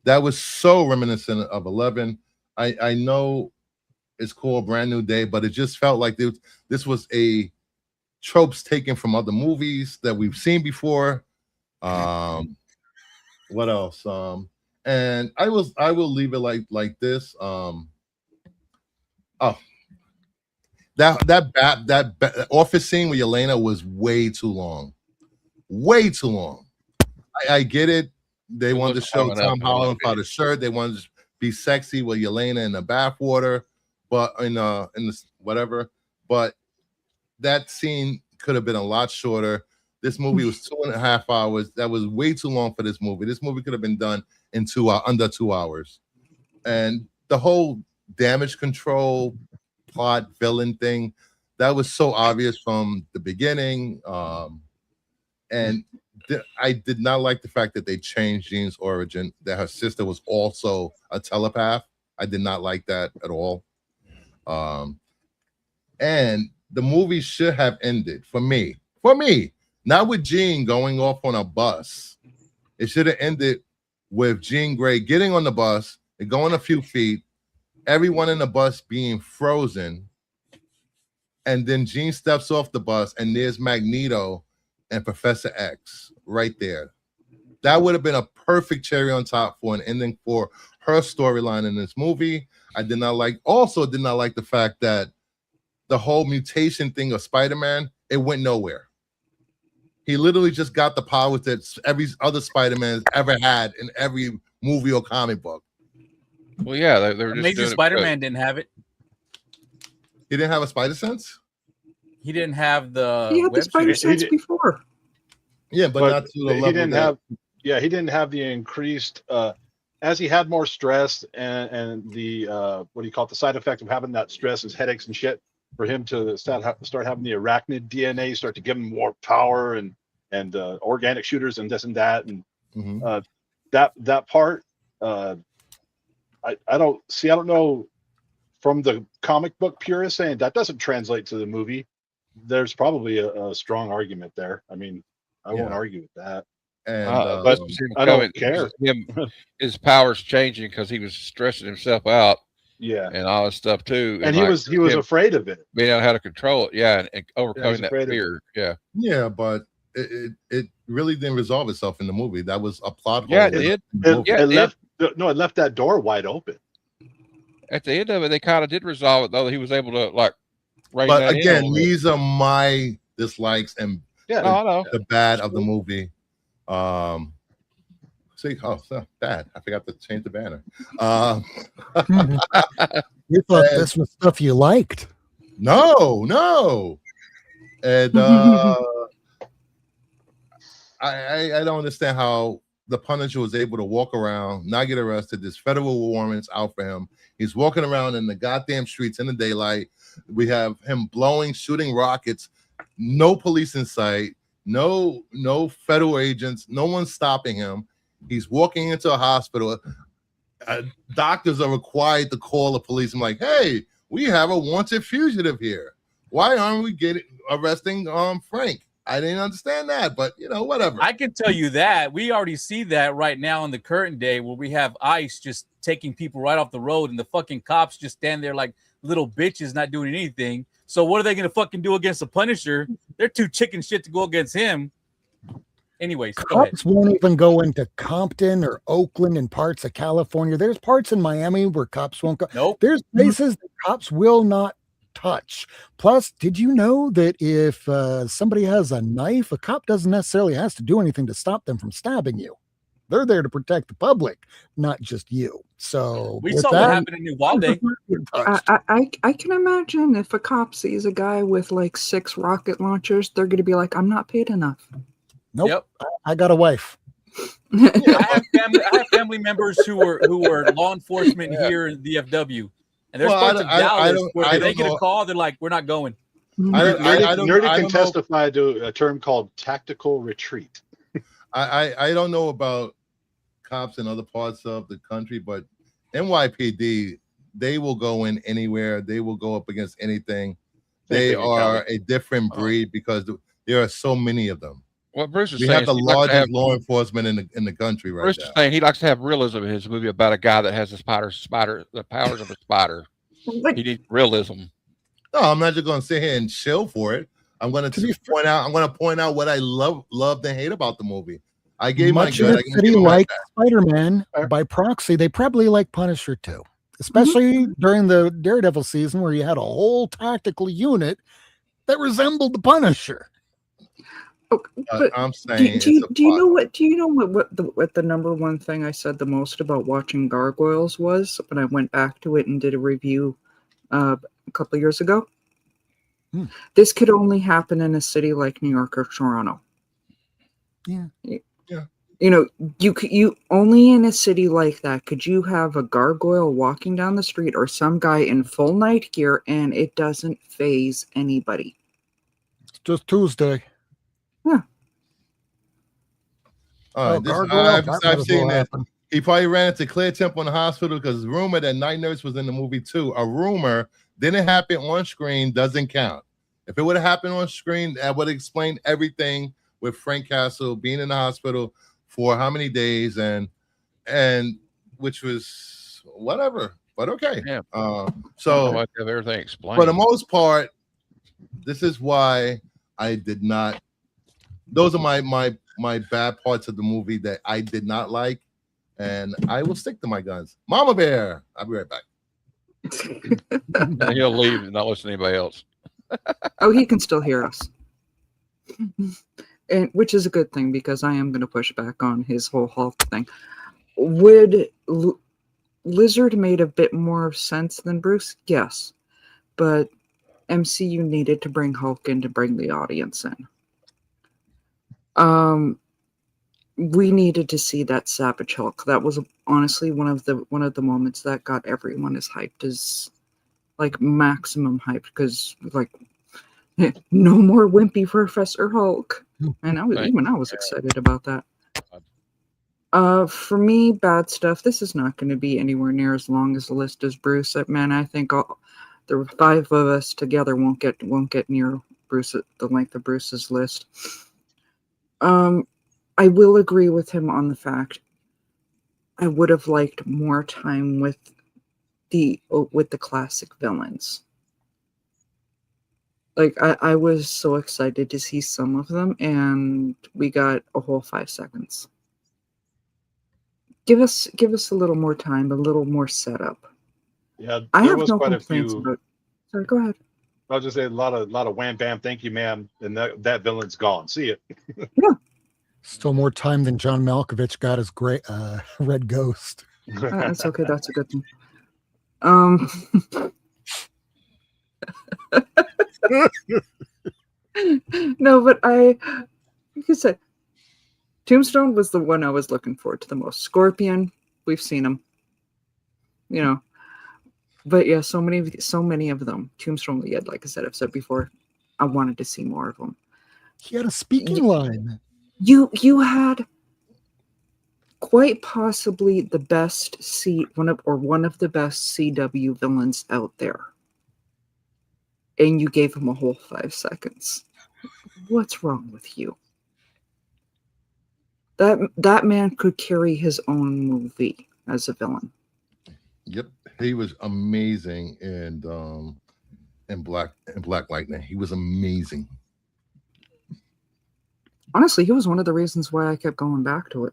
That was so reminiscent of 11. I know it's called Brand New Day, but it just felt like this was a tropes taken from other movies that we've seen before. What else? And I will leave it like this. That office scene with Yelena was way too long. Way too long. I get it. They wanted to show Tom Holland without a shirt. They wanted to be sexy with Yelena in the bathwater, but in the whatever. But that scene could have been a lot shorter. This movie was 2.5 hours. That was way too long for this movie. This movie could have been done in under 2 hours. And the whole Damage Control plot villain thing, that was so obvious from the beginning. And I did not like the fact that they changed Jean's origin, that her sister was also a telepath. I did not like that at all. And the movie should have ended for me, not with Jean going off on a bus. It should have ended with Jean Grey getting on the bus and going a few feet, everyone in the bus being frozen, and then Jean steps off the bus and there's Magneto and Professor X right there. That would have been a perfect cherry on top for an ending for her storyline in this movie. I did not like the fact that the whole mutation thing of Spider-Man, it went nowhere. He literally just got the powers that every other Spider-Man has ever had in every movie or comic book.
Well, yeah, they were just
Amazing
doing it
Spider-Man didn't have it.
He didn't have a spider sense?
He didn't have the
He had the
web
spider
shooter.
sense before.
Yeah, but not to the level
he didn't
that...
have. Yeah, he didn't have the increased as he had more stress and the what do you call it? The side effect of having that stress is headaches and shit. For him to start having the arachnid DNA start to give him more power and organic shooters and this and that and that part I don't know from the comic book purist saying that doesn't translate to the movie. There's probably a strong argument there. I mean, I won't argue with that.
And
but I don't care.
His powers changing because he was stressing himself out.
Yeah,
and all this stuff too.
And he was afraid of it.
Being able how to control it, and overcoming that fear.
Yeah, but it really didn't resolve itself in the movie. That was a plot hole.
Yeah, it did.
It left that door wide open.
At the end of it, they kind of did resolve it, though. He was able to rein
but
that
again,
in
these are my dislikes and the bad of the movie. Bad. I forgot to change the banner.
You thought this was stuff you liked?
No. And I don't understand how the Punisher was able to walk around, not get arrested. There's federal warrants out for him. He's walking around in the goddamn streets in the daylight. We have him shooting rockets. No police in sight. No federal agents. No one's stopping him. He's walking into a hospital. Doctors are required to call the police. I'm like, hey, we have a wanted fugitive here. Why aren't we arresting Frank? I didn't understand that, but whatever.
I can tell you that we already see that right now in the current day where we have ICE just taking people right off the road and the fucking cops just stand there like little bitches not doing anything. So what are they going to fucking do against the Punisher? They're too chicken shit to go against him. Anyways, go ahead.
Cops won't even go into Compton or Oakland and parts of California. There's parts in Miami where cops won't go.
Nope.
There's places that cops will not touch. Plus, did you know that if somebody has a knife, a cop doesn't necessarily have to do anything to stop them from stabbing you. They're there to protect the public, not just you. So
We
with
saw
that,
what happened in Uvalde.
I can imagine if a cop sees a guy with like 6 rocket launchers, they're going to be like, "I'm not paid enough."
Nope.
Yep.
I got a wife.
I have family members who were law enforcement here in DFW, and there's parts of Dallas where they get a call, they're like, "We're not going."
Nerdy can testify to a term called tactical retreat.
I don't know about cops in other parts of the country, but NYPD, they will go in anywhere. They will go up against anything. They are a different breed because there are so many of them.
What Bruce is
We
saying
have the largest law enforcement in the country right
Bruce
now.
is saying he likes to have realism in his movie about a guy that has the powers of a spider. He needs realism.
No, I'm not just going to sit here and chill for it. I'm going to point out what I love and hate about the movie. I gave
much
my
of
gut.
the city like Spider-Man by proxy. They probably like Punisher too, especially during the Daredevil season where you had a whole tactical unit that resembled the Punisher.
Oh, but
I'm saying,
do you know what the number one thing I said the most about watching Gargoyles was when I went back to it and did a review a couple of years ago? This could only happen in a city like New York or Toronto.
Yeah.
You know, you only in a city like that could you have a gargoyle walking down the street or some guy in full night gear and it doesn't faze anybody.
It's just Tuesday.
Yeah.
All right, I've seen that. He probably ran into Claire Temple in the hospital because the rumor that Night Nurse was in the movie too. A rumor didn't happen on screen, doesn't count. If it would have happened on screen, that would explain everything with Frank Castle being in the hospital for how many days and which was whatever, but okay.
Yeah.
So
have everything explained.
for the most part, this is why I did not. Those are my bad parts of the movie that I did not like, and I will stick to my guns. Mama Bear, I'll be right back.
And he'll leave and not listen to anybody else.
Oh, he can still hear us. And which is a good thing because I am going to push back on his whole Hulk thing. Would Lizard made a bit more sense than Bruce? Yes. But MCU needed to bring Hulk in to bring the audience in. We needed to see that Savage Hulk. That was honestly one of the moments that got everyone as hyped as like maximum hyped because like no more wimpy Professor Hulk. And I was excited about that. For me, bad stuff. This is not going to be anywhere near as long as the list as Bruce. Man, I think the 5 of us together won't get near Bruce the length of Bruce's list. I will agree with him on the fact I would have liked more time with the classic villains. Like I was so excited to see some of them, and we got a whole 5 seconds. Give us a little more time, a little more setup.
Yeah,
I have
was
no
quite
complaints
a few.
about. Sorry, go ahead.
I'll just say a lot of wham bam, thank you, ma'am, and that villain's gone. See it.
Yeah.
Still more time than John Malkovich got his great Red Ghost.
That's okay. That's a good thing. No, but like I said, Tombstone was the one I was looking forward to the most. Scorpion, we've seen him, you know, but yeah, so many of them. Tombstone, yeah, like I said, I've said before, I wanted to see more of them.
He had a speaking line.
You had quite possibly the best one of the best CW villains out there, and you gave him a whole 5 seconds. What's wrong with you? That man could carry his own movie as a villain.
Yep, he was amazing in Black Lightning. He was amazing.
Honestly, he was one of the reasons why I kept going back to it.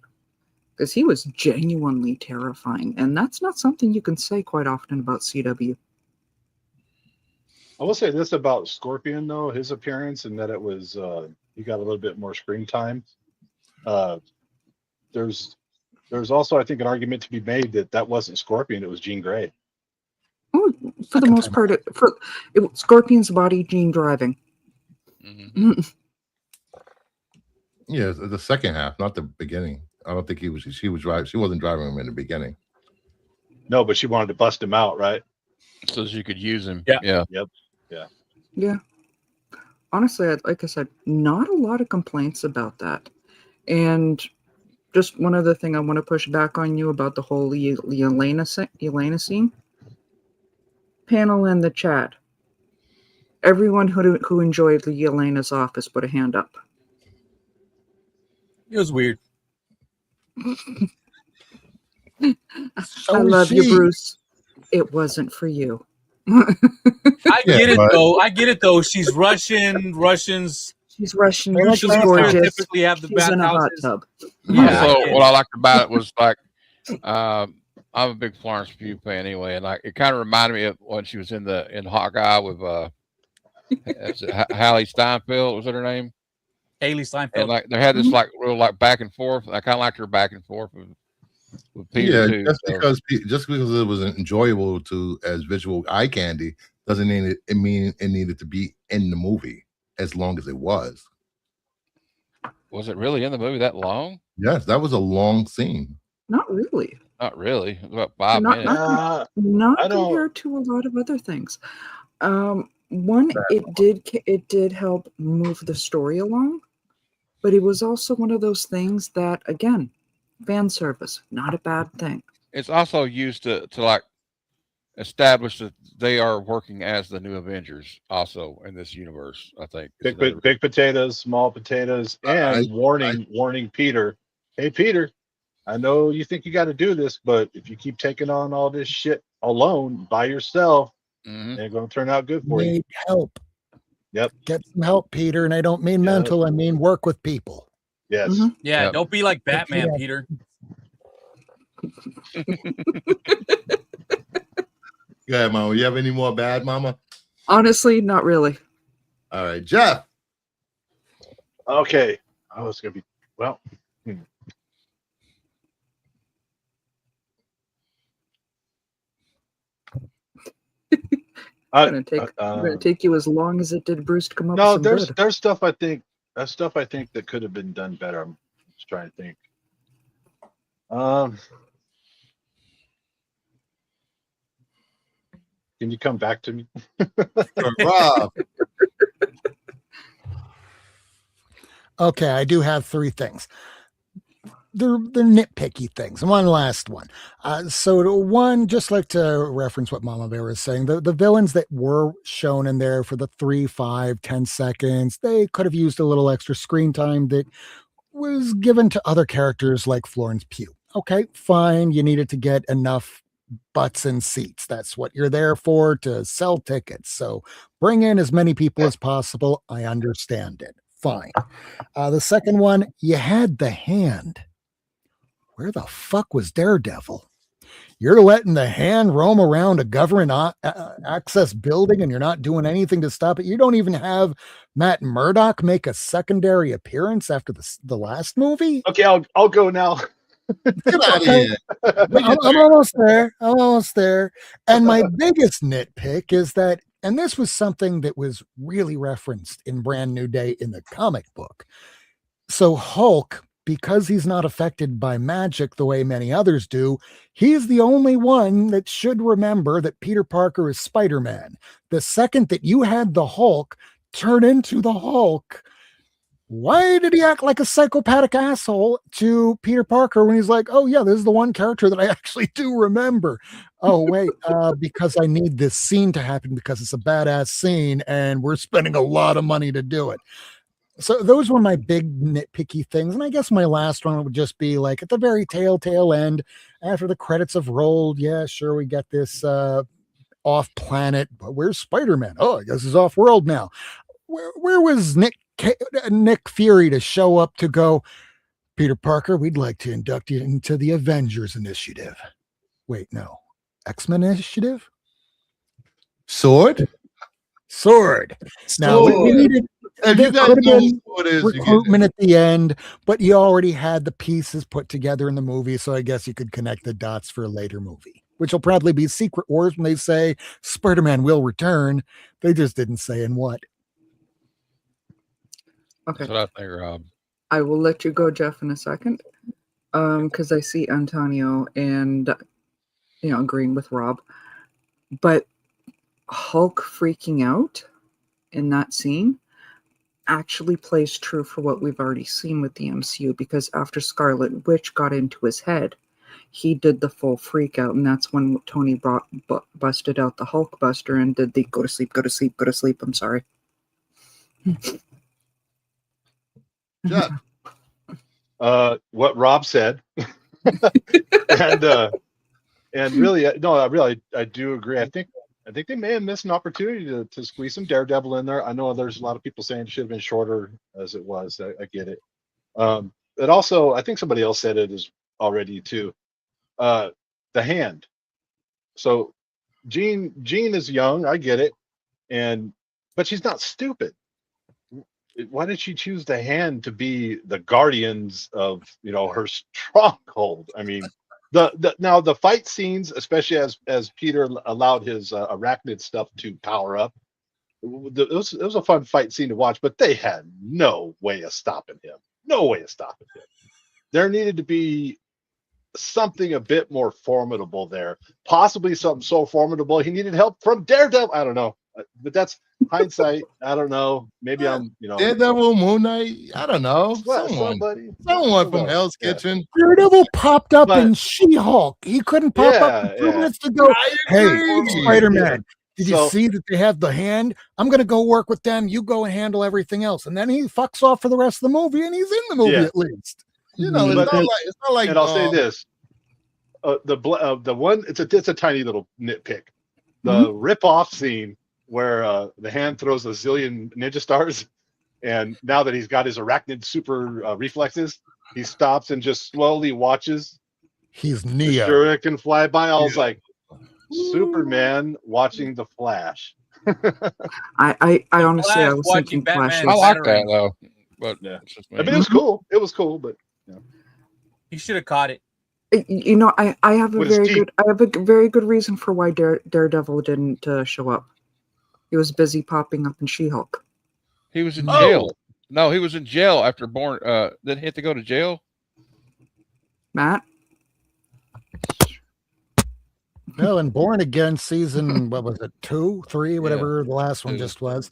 Because he was genuinely terrifying. And that's not something you can say quite often about CW.
I will say this about Scorpion, though, his appearance, and that it was he got a little bit more screen time. There's also, I think, an argument to be made that that wasn't Scorpion; it was Jean Grey.
Oh, for the most part, Scorpion's body, Jean driving.
Mm-hmm.
Yeah, the second half, not the beginning. I don't think she was driving. She wasn't driving him in the beginning.
No, but she wanted to bust him out, right?
So she could use him.
Yeah.
Yeah.
Yep. Yeah.
Yeah. Honestly, like I said, not a lot of complaints about that. And just one other thing I want to push back on you about the whole Yelena scene. Panel in the chat. Everyone who enjoyed the Yelena's office put a hand up.
It was weird.
I love you, Bruce. It wasn't for you.
I get it though. I get it though. She's Russian. Russians.
She's Russian.
Russians
She's gorgeous.
typically have the
She's in a hot
bathhouses.
tub.
Yeah,
Also, what I liked about it was like, I'm a big Florence Pugh fan anyway, and like it kind of reminded me of when she was in Hawkeye with Hallie Steinfeld. Was that her name?
Haley Steinfeld.
And like they had this like real like back and forth. I kind of liked her back and forth with Peter too.
Just because it was enjoyable to as visual eye candy doesn't mean it needed to be in the movie as long as it was.
Was it really in the movie that long?
Yes, that was a long scene.
Not really.
Not really. It was about 5 minutes.
Not compared to a lot of other things. One, it did help move the story along, but it was also one of those things that, again, fan service, not a bad thing.
It's also used to like establish that they are working as the new Avengers also in this universe. I think
Big potatoes, small potatoes, and warning Peter. Hey, Peter, I know you think you got to do this, but if you keep taking on all this shit alone by yourself, it ain't going to turn out good for you.
Need help.
Yep.
Get some help, Peter. And I don't mean mental. I mean work with people.
Yes.
Mm-hmm.
Yeah. Don't be like Batman, Peter.
Yeah, Mama. You have any more bad, Mama?
Honestly, not really.
All right, Jeff.
Okay. Oh, it's going to be, well.
It's gonna take you as long as it did Bruce to come up with some
there's stuff I think that could have been done better. I'm just trying to think. Can you come back to me?
Rob.
Okay, I do have 3 things. They're nitpicky things. One last one. So one, just like to reference what Mama Bear was saying, the villains that were shown in there for the 3, 5, 10 seconds, they could have used a little extra screen time that was given to other characters like Florence Pugh. Okay, fine. You needed to get enough butts and seats. That's what you're there for, to sell tickets. So bring in as many people as possible. I understand it. Fine. The second one, you had the hand. Where the fuck was Daredevil? You're letting the hand roam around a government access building and you're not doing anything to stop it. You don't even have Matt Murdock make a secondary appearance after the last movie.
Okay, I'll go now.
Get out of here.
I'm almost there. I'm almost there. And my biggest nitpick is that, and this was something that was really referenced in Brand New Day in the comic book. So Hulk, because he's not affected by magic the way many others do, he's the only one that should remember that Peter Parker is Spider-Man. The second that you had the Hulk turn into the Hulk, why did he act like a psychopathic asshole to Peter Parker when he's like, oh yeah, this is the one character that I actually do remember? Oh wait, because I need this scene to happen because it's a badass scene and we're spending a lot of money to do it. So those were my big nitpicky things. And I guess my last one would just be like at the very tail end, after the credits have rolled. Yeah, sure. We got this off planet, but where's Spider-Man? Oh, I guess he's off world now. Where was Nick Nick Fury to show up to go, Peter Parker, we'd like to induct you into the Avengers Initiative. Wait, no. X-Men Initiative?
Sword?
Now, we
Sword.
needed,
If
there
you guys
could have
know
been
what it is, you get
recruitment at the end, but you already had the pieces put together in the movie, so I guess you could connect the dots for a later movie, which will probably be Secret Wars when they say Spider-Man will return. They just didn't say in what.
Okay.
That's what I think, Rob.
I will let you go, Jeff, in a second. Because I see Antonio and agreeing with Rob. But Hulk freaking out in that scene actually plays true for what we've already seen with the MCU, because after Scarlet Witch got into his head, he did the full freak out, and that's when Tony busted out the Hulk Buster and did the go to sleep, go to sleep, go to sleep. I'm sorry.
Jeff.
What Rob said, and really, no, I do agree. I think they may have missed an opportunity to squeeze some Daredevil in there. I know there's a lot of people saying it should have been shorter as it was. I get it. But also, I think somebody else said it already too. The hand. So Jean is young. I get it, but she's not stupid. Why did she choose the hand to be the guardians of her stronghold? I mean, now the fight scenes, especially as Peter allowed his arachnid stuff to power up, it was a fun fight scene to watch. But they had no way of stopping him. No way of stopping him. There needed to be something a bit more formidable there. Possibly something so formidable he needed help from Daredevil. I don't know, but that's hindsight. I don't know. Maybe I'm,
Daredevil, Moon Knight. I don't know. Someone from Hell's Kitchen.
Daredevil popped up in She-Hulk. He couldn't pop up 2 minutes to go. Hey, Spider-Man, did you see that they have the hand? I'm going to go work with them. You go and handle everything else. And then he fucks off for the rest of the movie, and he's in the movie at least.
It's not like.
And I'll say this: the one, it's a tiny little nitpick. The rip-off scene where the hand throws a zillion ninja stars, and now that he's got his arachnid super reflexes, he stops and just slowly watches.
He's Neo.
The shuriken fly by. I was like, Superman watching the Flash.
I honestly, I was thinking Flash.
I like that though, but
I mean, it was cool. It was cool, but
he should have caught it.
I have a very good reason for why Daredevil didn't show up. He was busy popping up in She-Hulk.
He was in jail. No, he was in jail after Born. Did he have to go to jail?
Matt?
No, and Born Again season, what was it, 2, 3, whatever the last one just was.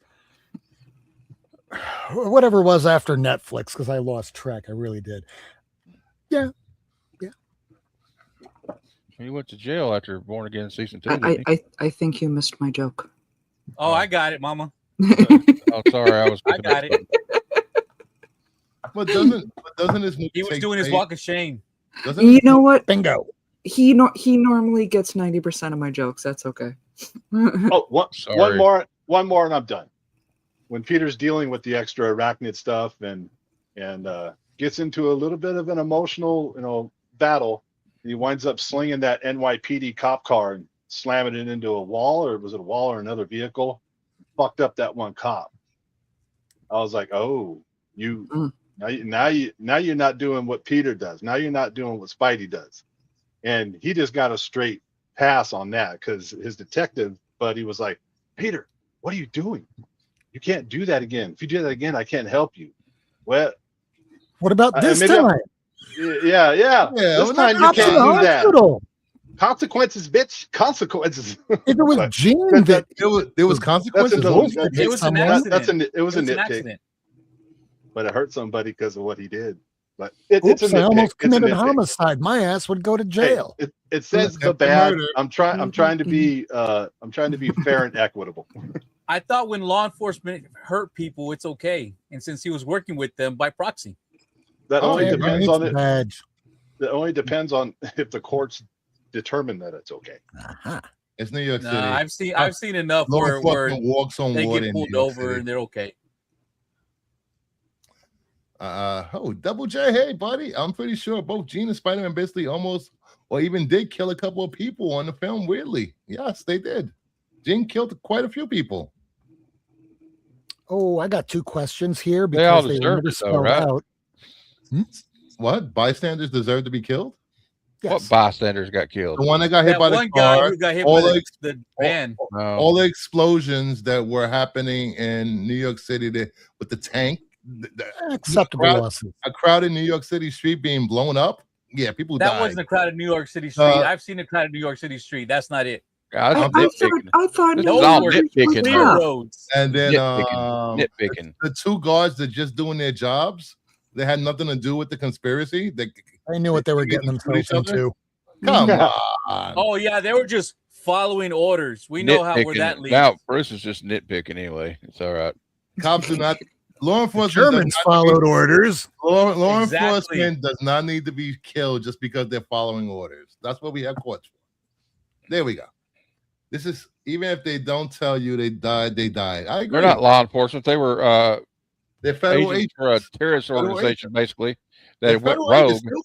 Whatever it was after Netflix, because I lost track. I really did. Yeah.
He went to jail after Born Again season 2.
I think you missed my joke.
Oh, I got it, Mama.
Oh, sorry,
I got it.
But doesn't this movie?
He was doing his walk of shame.
You know what?
Bingo.
He normally gets 90% of my jokes. That's okay.
One more, and I'm done. When Peter's dealing with the extra arachnid stuff and gets into a little bit of an emotional, battle, he winds up slinging that NYPD cop car and slamming it into a wall, or was it a wall or another vehicle? Fucked up that one cop. I was like, oh, now you're not doing what Peter does. Now you're not doing what Spidey does. And he just got a straight pass on that because his detective buddy was like, Peter, what are you doing? You can't do that again. If you do that again, I can't help you. Well,
what about this time?
Yeah. This time you can't do that. Consequences, bitch. Consequences.
If it was Jean,
there was consequences.
It was an accident.
It was a nitpick.
Accident.
But it hurt somebody because of what he did. But
I almost committed homicide. My ass would go to jail.
Hey, it says the bad. I'm trying to be fair and equitable.
I thought when law enforcement hurt people, it's okay. And since he was working with them by proxy.
That only depends on it. That only depends on if the courts determine that it's okay.
It's New York City.
I've seen enough where
walks on
they
water
get pulled over and they're okay.
Double J, hey buddy, I'm pretty sure both Gene and Spider-Man basically almost or even did kill a couple of people on the film. Weirdly, yes, they did. Gene killed quite a few people.
Oh, I got 2 questions here
They all
because they were
deserved
never
it, though,
spelled
right?
out.
What bystanders deserve to be killed?
Yes.
What bystanders got killed?
The one that got hit
That
by the
one
car.
guy who got hit
all
by
the,
the van.
No.
all the explosions that were happening in New York City with the tank.
Acceptable losses.
A crowd in New York City street being blown up. Yeah, people
That
died.
wasn't a crowded New York City street. I've seen a crowded New York City street. That's not it.
God,
I
I'm
thought
This
New
is all
York
nitpicking
was
Clear
tough.
roads.
And then
nitpicking.
the 2 guards that just doing their jobs, they had nothing to do with the conspiracy. They
knew what they were getting
shoot each
themselves
other?
into.
Come
Yeah.
on.
Oh yeah, they were just following orders. We know how where that leads.
Now Bruce is just nitpicking anyway. It's all right.
Cops do not. Law enforcement.
Germans followed orders.
Law
Exactly.
enforcement does not need to be killed just because they're following orders. That's what we have courts for. There we go. This is even if they don't tell you they died, they died. I agree.
They're not law enforcement. They were
They're federal
agents
agents.
for a terrorist
Federal
organization, basically.
They're
That went
federal
rogue.
agents, still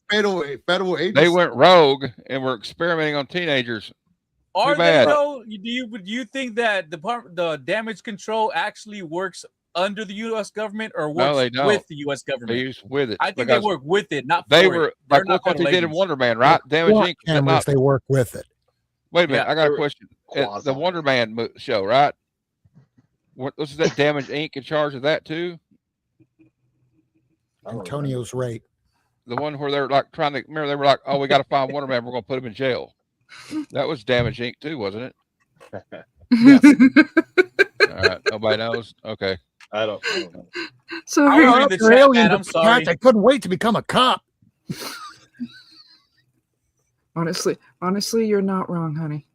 federal agents.
They went rogue and were experimenting on teenagers.
Are
Too
they
bad.
though? Do you think that the damage control actually works under the U.S. government or
No,
works
they don't.
with the U.S.
They
government?
used with it.
I think they
because
work with it, not
They
for
were
it. They're
like,
not
look what they did in
agents.
Wonder Man, right? Damage
SWAT
Inc. is
cameras,
not-
they work with it.
Wait a minute,
Yeah.
I got
They
a
were
question.
quasi.
The Wonder Man show, right? Was that Damage Inc. in charge of that too?
Antonio's right.
The one where they're like trying to remember, they were like, "Oh, we got to find Wonder Man. We're going to put him in jail." That was Damage Inc. too, wasn't it? All right, nobody knows. Okay,
I don't know.
So
I
hey,
was in the chat, man. I'm sorry.
I couldn't wait to become a cop.
honestly, you're not wrong, honey.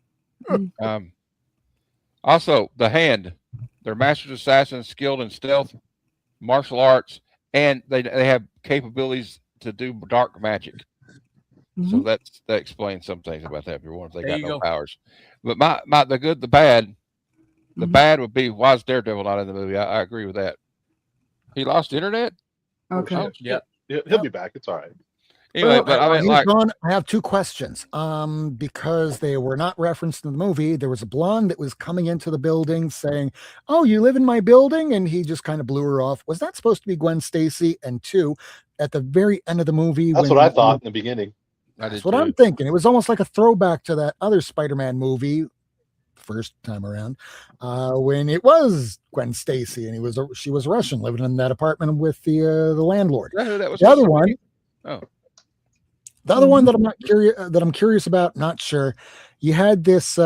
Also, the Hand, they're masters assassins, skilled in stealth, martial arts, and they have capabilities to do dark magic. So
Mhm.
that explains some things about that. If you're wondering, if they
There
got
you
no
go.
powers. But my the good, the bad. The
Mhm.
bad would be, why is Daredevil not in the movie? I agree with that. He lost internet.
Okay.
Oh,
Yeah.
He'll be back. It's all right.
Anyway,
Well,
but I mean,
he's
like,
gone. I have 2 questions. Because they were not referenced in the movie, there was a blonde that was coming into the building saying, "Oh, you live in my building," and he just kind of blew her off. Was that supposed to be Gwen Stacy? And 2, at the very end of the movie,
That's what I thought in the beginning.
That's what I'm thinking. It was almost like a throwback to that other Spider-Man movie, first time around, when it was Gwen Stacy and she was Russian, living in that apartment with the landlord.
That was
The other one,
Oh.
the other one that I'm curious about, not sure. You had this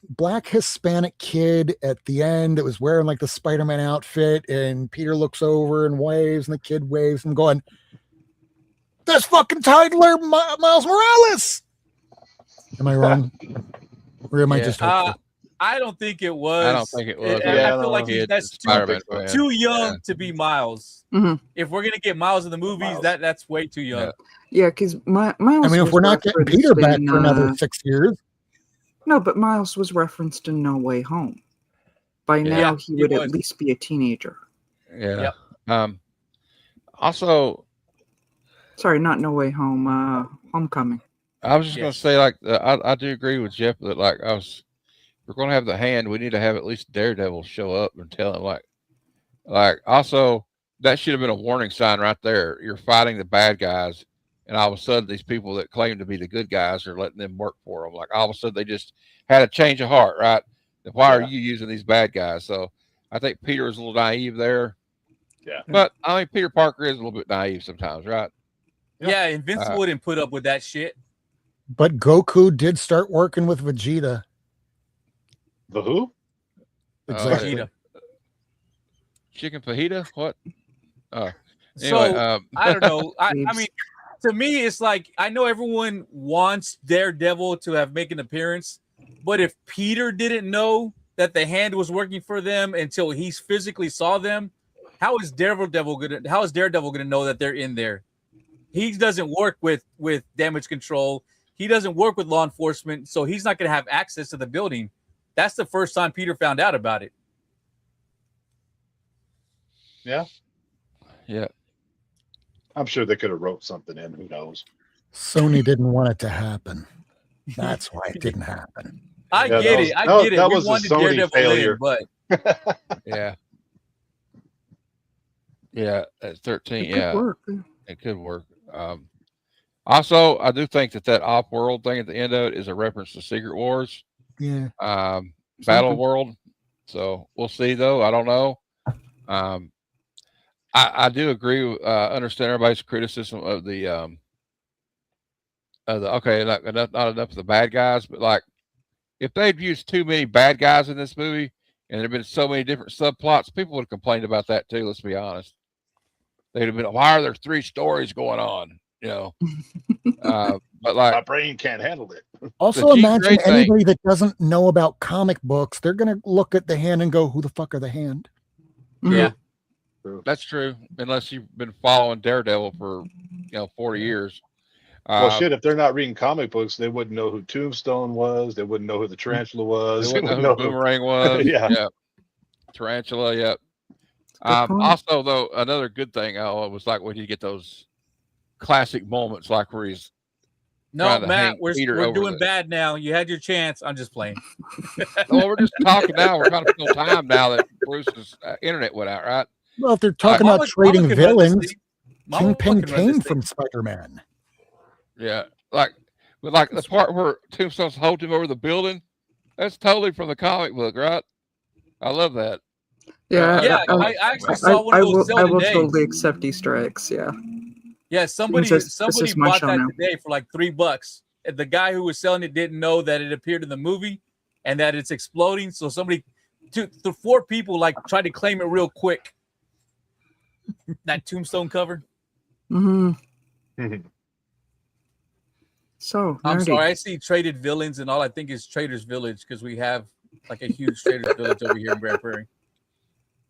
black Hispanic kid at the end that was wearing like the Spider-Man outfit, and Peter looks over and waves, and the kid waves, and going, "That's fucking Tyler Miles Morales." Am I wrong? Or am I
Yeah.
just hopeful?
I don't think it was.
I don't think it was.
I
Yeah,
feel like
Kid,
that's
Spider-Man fan.
too young to be Miles.
Mhm.
If we're gonna get Miles in the movies,
Miles.
that's way too young.
Yeah.
Yeah, because Miles.
I mean, if
was
we're not getting
referenced
Peter back
in,
for another 6 years,
No, but Miles was referenced in No Way Home. By now,
Yeah,
he
he
would
was.
at least be a teenager.
Yeah. Also,
Sorry, not No Way Home. Homecoming.
I was just going
Yes.
to say, like, I do agree with Jeff that, like, if we're going to have the Hand, we need to have at least Daredevil show up and tell him, like, also, that should have been a warning sign right there. You're fighting the bad guys, and all of a sudden, these people that claim to be the good guys are letting them work for them. Like, all of a sudden, they just had a change of heart, right? Then why are
Yeah.
you using these bad guys? So I think Peter is a little naive there.
Yeah.
But I mean, Peter Parker is a little bit naive sometimes, right?
Yeah, Invincible didn't put up with that shit.
but Goku did start working with Vegeta.
The who?
Exactly.
Vegeta.
Chicken fajita? What? Anyway,
So I don't know. I mean, to me, it's like I know everyone wants Daredevil to have make an appearance, but if Peter didn't know that the Hand was working for them until he physically saw them, how is Daredevil gonna know that they're in there? He doesn't work with damage control. He doesn't work with law enforcement, so he's not gonna have access to the building. That's the first time Peter found out about it.
Yeah.
yeah.
I'm sure they could have wrote something in. Who knows?
Sony didn't want it to happen. That's why it didn't happen.
I
Yeah,
get
that
it.
was-
I
that-
get it.
that
We
was a
wanted
Sony
Daredevil
failure.
in, but
Yeah. Yeah, at 13.
It could
Yeah,
work.
it could work. Also, I do think that off-world thing at the end of it is a reference to Secret Wars,
Yeah.
Battle
Something.
World. So we'll see, though. I don't know. I do agree. Understand everybody's criticism of the okay, not enough of the bad guys, but like if they'd used too many bad guys in this movie and there'd been so many different subplots, people would have complained about that too. Let's be honest. They'd have been, why are there 3 stories going on? You know, but
My
like,
brain can't handle it.
Also,
Jean
imagine
Grey thing.
anybody that doesn't know about comic books, they're going to look at the hand and go, who the fuck are the hand?
yeah,
that's true. Unless you've been following Daredevil for 40 years.
Well, shit, if they're not reading comic books, they wouldn't know who Tombstone was. They wouldn't know who the Tarantula was.
They wouldn't know who Boomerang was.
Yeah.
Tarantula. Yep.
Good point.
Also, though, another good thing was like when you get those classic moments, like where he's
no,
trying to
Matt,
hang
we're
Peter over
doing
the-
bad now. You had your chance. I'm just playing.
Well, we're just talking now. We're trying to fill time now that Bruce's internet went out, right?
Well, if they're talking about trading
Mama can run this
villains,
thing. Mama
Kingpin
can run
came
this
from
thing.
Spider-Man.
Yeah, like the part where Tombstone's holding him over the building. That's totally from the comic book, right? I love that.
Yeah,
Yeah, I actually saw one of those
I
sell
will
today.
totally accept Easter eggs. Yeah.
Yeah, somebody
This is my
bought
show
that
now.
today for like $3. And the guy who was selling it didn't know that it appeared in the movie and that it's exploding. So the 4 people like tried to claim it real quick. That Tombstone cover.
Hmm. So
I'm
nerdy.
sorry, I see traded villains, and all I think is Trader's Village because we have like a huge Trader's Village over here in Grand Prairie.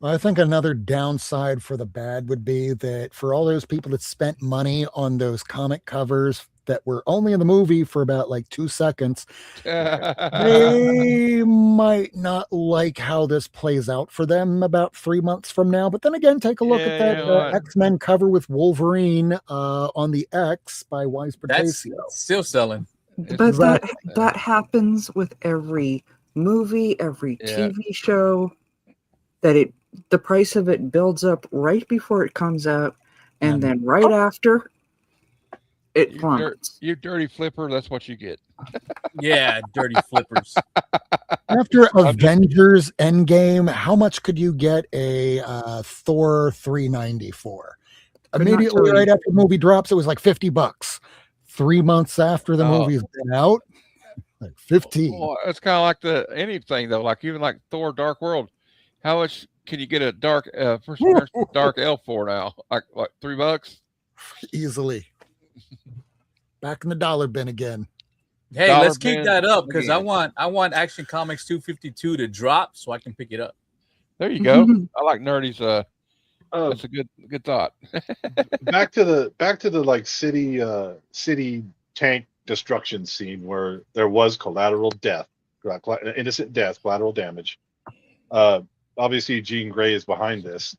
I think another downside for the bad would be that for all those people that spent money on those comic covers that were only in the movie for about like 2 seconds, they might not like how this plays out for them about 3 months from now. But then again, take a look at that X-Men cover with Wolverine on the X by Wise
That's
Portacio.
still selling.
But that happens with every movie, every TV show. That the price of it builds up right before it comes out, and then right after it plummets.
You dirty flipper, that's what you get.
Yeah, dirty flippers.
After Avengers Endgame, how much could you get a Thor 390 for? Immediately right after the movie drops, it was like $50. 3 months after the movie's been out, like 15.
Well, it's kind of like anything though, like even like Thor Dark World. How much can you get a dark dark elf for now? Like what, $3?
Easily. Back in the dollar bin again.
Hey,
Dollar
let's keep
bin
that up because I
again.
want Action Comics 252 to drop so I can pick it up.
There you go. I like Nerdy's. That's a good thought.
back to the like city tank destruction scene where there was collateral death, innocent death, collateral damage. Obviously, Jean Grey is behind this,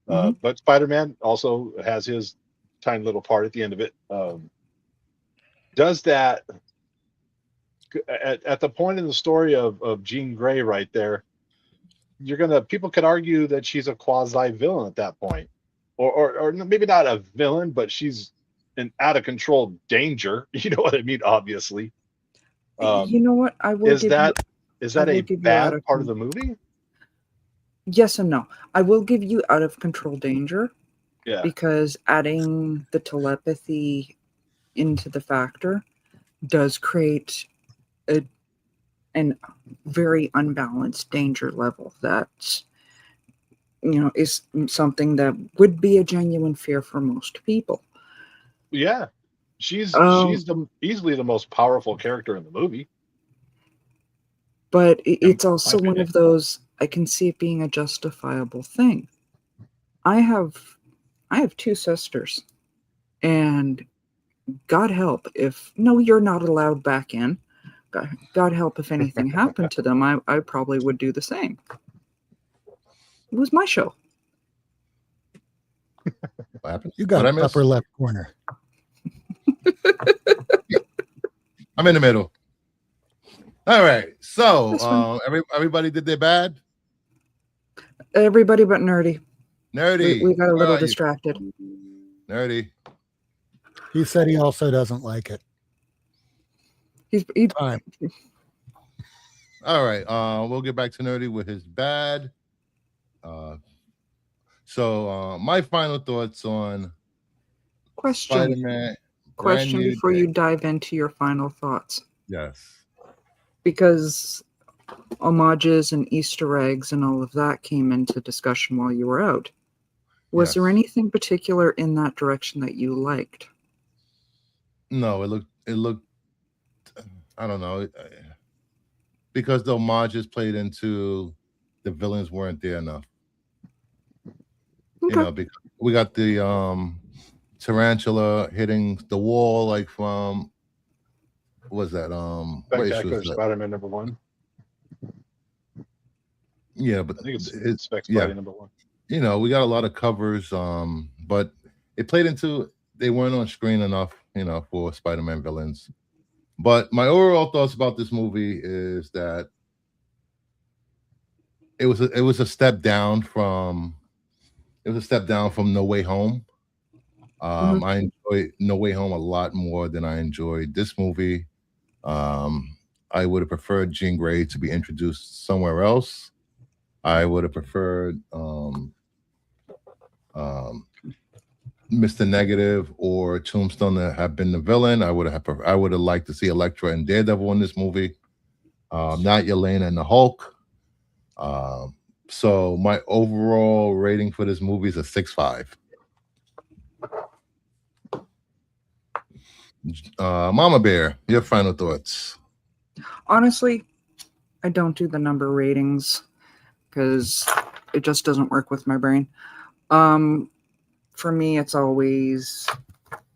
but Spider-Man also has his tiny little part at the end of it. Does that at the point in the story of Jean Grey right there? People could argue that she's a quasi villain at that point, or maybe not a villain, but she's an out of control danger. You know what I mean? Obviously,
you know what? I will.
Is that a bad part of the movie?
Yes and no. I will give you out of control danger.
Yeah.
Because adding the telepathy into the factor does create an very unbalanced danger level that is something that would be a genuine fear for most people.
Yeah. She's easily the most powerful character in the movie.
But it's also one of those, I can see it being a justifiable thing. I have 2 sisters, and God help if you're not allowed back in. God help if anything happened to them. I probably would do the same. It was my show.
What happened?
You got
What'd I
it,
miss?
upper left corner.
I'm in the middle. All right. So
That's fine.
everybody did their bad.
Everybody but Nerdy.
Nerdy.
We got a
where
little
are you?
distracted.
Nerdy.
He said he also doesn't like it.
He
Time.
All right. We'll get back to Nerdy with his bad. So my final thoughts on
question.
Spider-Man.
Question
Brand New
before
Day.
you dive into your final thoughts.
Yes.
Because homages and Easter eggs and all of that came into discussion while you were out. Was there
Yes.
anything particular in that direction that you liked?
No, it looked. I don't know, because the homages played into the villains weren't there enough.
Okay.
You know, because we got the tarantula hitting the wall like from what was that? What issue
Spectacular
is that?
Spider-Man #1.
Yeah, but
I think it's
yeah.
Spidey #1.
You know, we got a lot of covers, but it played into they weren't on screen enough, you know, for Spider-Man villains. But my overall thoughts about this movie is that it was a step down from No Way Home. I enjoyed No Way Home a lot more than I enjoyed this movie. I would have preferred Jean Grey to be introduced somewhere else. I would have preferred Mr. Negative or Tombstone to have been the villain. I would have liked to see Elektra and Daredevil in this movie, not Yelena and the Hulk. So my overall rating for this movie is a 6.5. Mama Bear, your final thoughts.
Honestly, I don't do the number ratings because it just doesn't work with my brain. For me, it's always,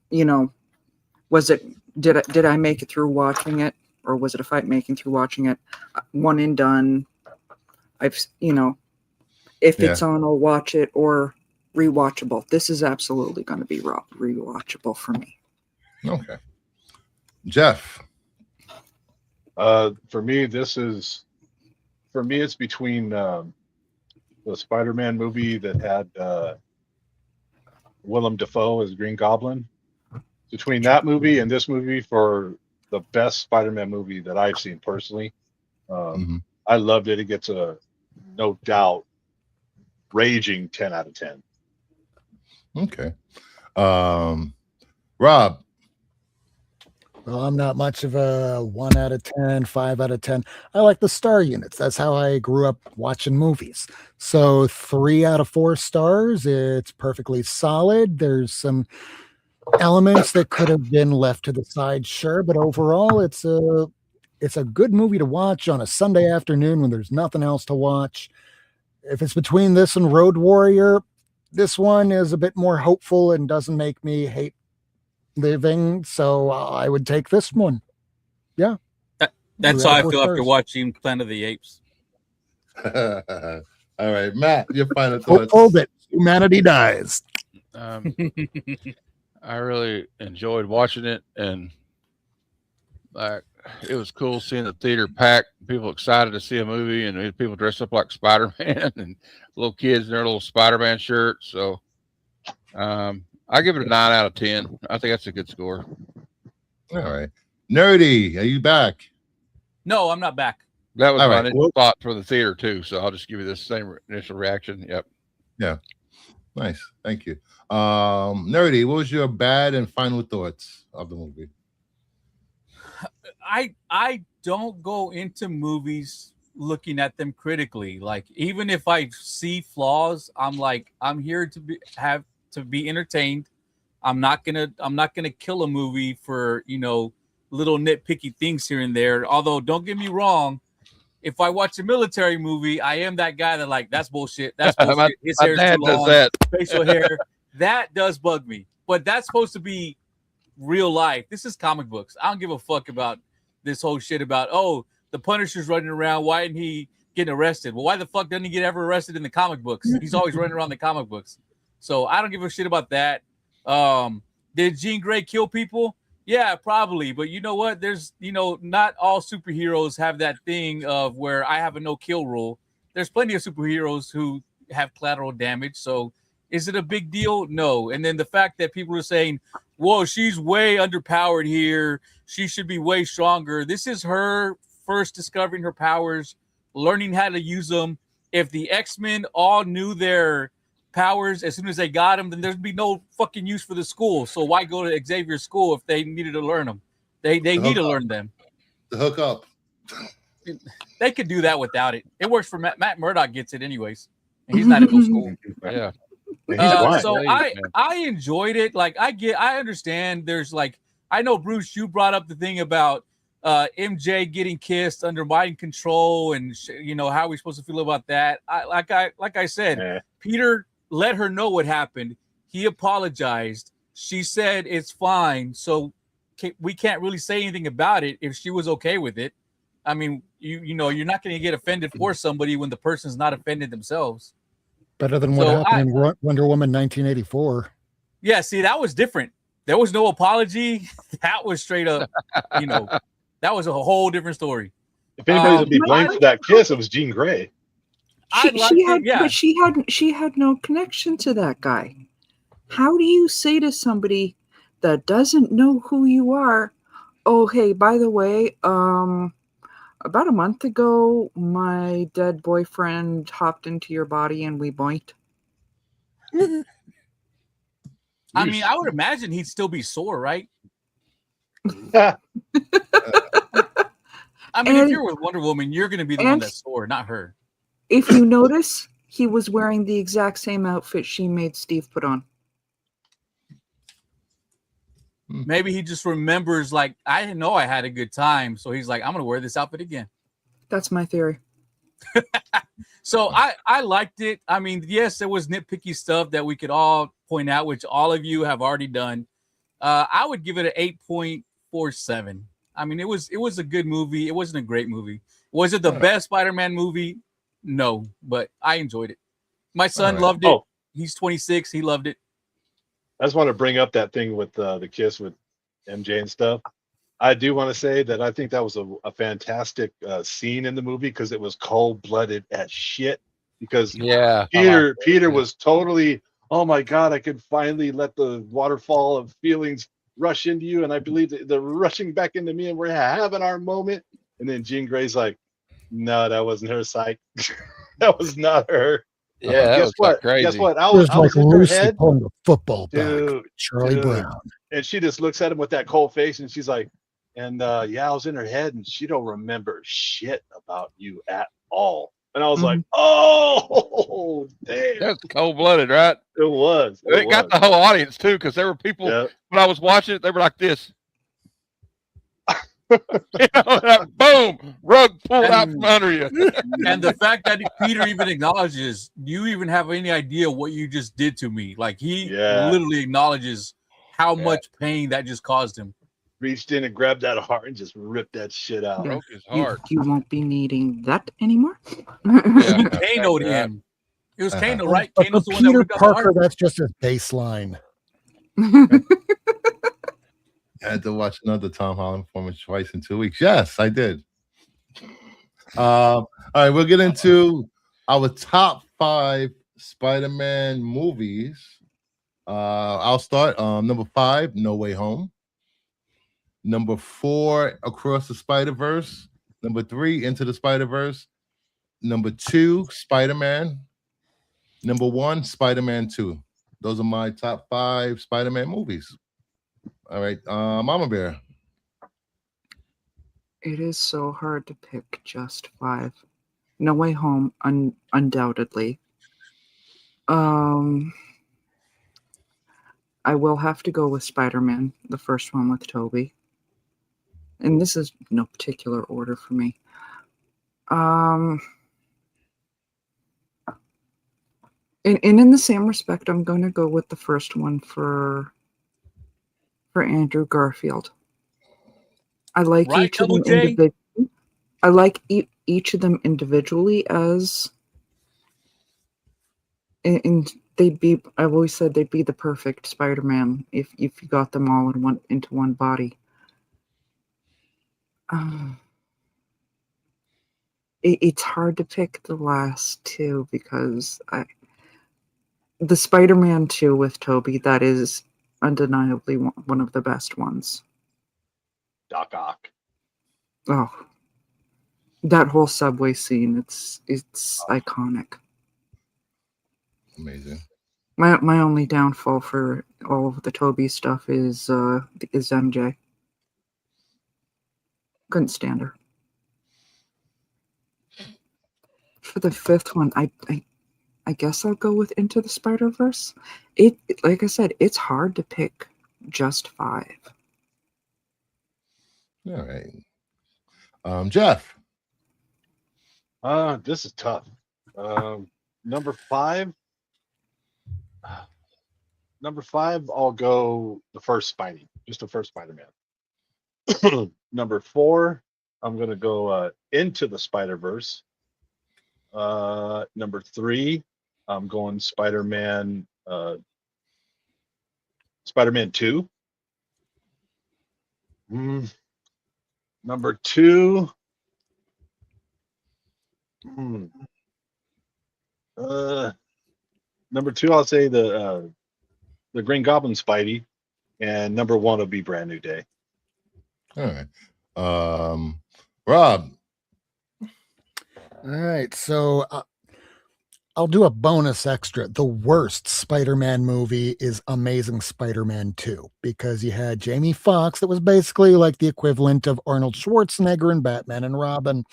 you know, did I make it through watching it, or was it a fight making through watching it? One and done. If it's on, I'll watch it, or rewatchable. This is absolutely going to be rewatchable for me.
Okay, Jeff.
For me, it's between the Spider-Man movie that had Willem Dafoe as Green Goblin. Between that movie and this movie for the best Spider-Man movie that I've seen personally. I loved it. It gets a no doubt raging 10 out of 10.
Okay. Rob.
Well, I'm not much of a 1 out of 10, 5 out of 10. I like the star units. That's how I grew up watching movies. So 3 out of 4 stars. It's perfectly solid. There's some elements that could have been left to the side, sure, but overall, it's a good movie to watch on a Sunday afternoon when there's nothing else to watch. If it's between this and Road Warrior, this one is a bit more hopeful and doesn't make me hate living, so I would take this one. Yeah.
That's how I feel after watching Planet of the Apes.
All right, Matt, your final thoughts.
Hold it. Humanity dies.
I really enjoyed watching it, and it was cool seeing the theater packed, people excited to see a movie, and people dressed up like Spider-Man and little kids in their little Spider-Man shirts. So I give it a 9 out of 10. I think that's a good score.
All right. Nerdy, are you back?
No, I'm not back.
That was
All
my
right.
initial thought for the theater too. So I'll just give you the same initial reaction. Yep.
Yeah. Nice. Thank you. Nerdy, what was your bad and final thoughts of the movie?
I don't go into movies looking at them critically. Like, even if I see flaws, I'm like, I'm here to be entertained. I'm not gonna kill a movie for, little nitpicky things here and there. Although, don't get me wrong, if I watch a military movie, I am that guy that like, that's bullshit. That's bullshit. His hair's too long. Facial hair. That does bug me. But that's supposed to be real life. This is comic books. I don't give a fuck about this whole shit about, oh, the Punisher's running around. Why isn't he getting arrested? Well, why the fuck doesn't he get ever arrested in the comic books? He's always running around the comic books. So I don't give a shit about that. Did Jean Grey kill people? Yeah, probably. But you know what? There's, not all superheroes have that thing of where I have a no kill rule. There's plenty of superheroes who have collateral damage. So is it a big deal? No. And then the fact that people are saying, whoa, she's way underpowered here. She should be way stronger. This is her first discovering her powers, learning how to use them. If the X-Men all knew their powers as soon as they got them, then there'd be no fucking use for the school. So why go to Xavier's school if they needed to learn them? They need to learn them.
To hook up.
They could do that without it. It works for Matt Murdock gets it anyways. And he's not at no school.
Yeah.
So I enjoyed it. Like I understand there's like, I know Bruce, you brought up the thing about MJ getting kissed under mind control and how we're supposed to feel about that. Like I said, Peter let her know what happened. He apologized. She said it's fine. So we can't really say anything about it if she was okay with it. I mean, you're not going to get offended for somebody when the person's not offended themselves.
Better than what happened in Wonder Woman 1984.
Yeah, see, that was different. There was no apology. That was straight up, that was a whole different story.
If anybody's to be blamed for that kiss, it was Jean Grey.
She had no connection to that guy. How do you say to somebody that doesn't know who you are, oh, hey, by the way, about a month ago, my dead boyfriend hopped into your body and we boinked?
I mean, I would imagine he'd still be sore, right? I mean, if you're with Wonder Woman, you're going to be the one that's sore, not her.
If you notice, he was wearing the exact same outfit she made Steve put on.
Maybe he just remembers, like, I didn't know I had a good time. So he's like, I'm going to wear this outfit again.
That's my theory.
So I liked it. I mean, yes, there was nitpicky stuff that we could all point out, which all of you have already done. I would give it an 8.47. I mean, it was a good movie. It wasn't a great movie. Was it the best Spider-Man movie? No, but I enjoyed it. My son loved it. He's 26. He loved it.
I just want to bring up that thing with the kiss with MJ and stuff. I do want to say that I think that was a fantastic scene in the movie because it was cold-blooded as shit. Because Peter was totally, oh my God, I could finally let the waterfall of feelings rush into you, and I believe they're rushing back into me, and we're having our moment. And then Jean Grey's like, no, that wasn't her, psych. That was not her.
Yeah,
guess what?
Crazy.
Guess what? I was
like
in her head.
Pulling the football back.
Dude,
Charlie Brown.
And she just looks at him with that cold face, and she's like, and I was in her head, and she don't remember shit about you at all. And I was like, oh, damn.
That's cold-blooded, right?
It was.
It got the whole audience, too, because there were people, when I was watching it, they were like this. Boom, rug pulled out from under you.
And the fact that Peter even acknowledges, do you even have any idea what you just did to me? Like, he literally acknowledges how much pain that just caused him.
Reached in and grabbed that heart and just ripped that shit out.
Broke his heart.
You won't be needing that anymore.
Kano'd him. It was Kano, right? Kano's the one that
Peter
ripped out
Parker,
the
that's just his baseline.
I had to watch another Tom Holland performance twice in 2 weeks. Yes, I did. All right, we'll get into our top 5 Spider-Man movies. I'll start. Number 5, No Way Home. Number 4, Across the Spider-Verse. Number 3, Into the Spider-Verse. Number 2, Spider-Man. Number 1, Spider-Man 2. Those are my top 5 Spider-Man movies. All right, Mama Bear.
It is so hard to pick just 5. No Way Home, undoubtedly. I will have to go with Spider-Man, the first one with Tobey. And this is no particular order for me. And in the same respect, I'm going to go with the first one for Andrew Garfield. I like each of them individually. I like each of them individually as in I've always said they'd be the perfect Spider-Man if you got them all into one body. It's hard to pick the last two because the Spider-Man 2 with Tobey, that is undeniably one of the best ones.
Doc Ock.
Oh, that whole subway scene, it's iconic.
Amazing.
My only downfall for all of the Tobey stuff is MJ. Couldn't stand her. For the fifth one, I guess I'll go with Into the Spider-Verse. It like I said, it's hard to pick just 5.
All right. Jeff.
This is tough. Number 5. Number 5, I'll go the first Spidey, just the first Spider-Man. Number 4, I'm gonna go Into the Spider-Verse. Number 3, I'm going Spider-Man 2. Number 2. Number 2, I'll say the Green Goblin Spidey, and number 1 will be Brand New Day.
All right. Rob.
All right, so I'll do a bonus extra. The worst Spider-Man movie is Amazing Spider-Man 2 because you had Jamie Foxx that was basically like the equivalent of Arnold Schwarzenegger in Batman and Robin.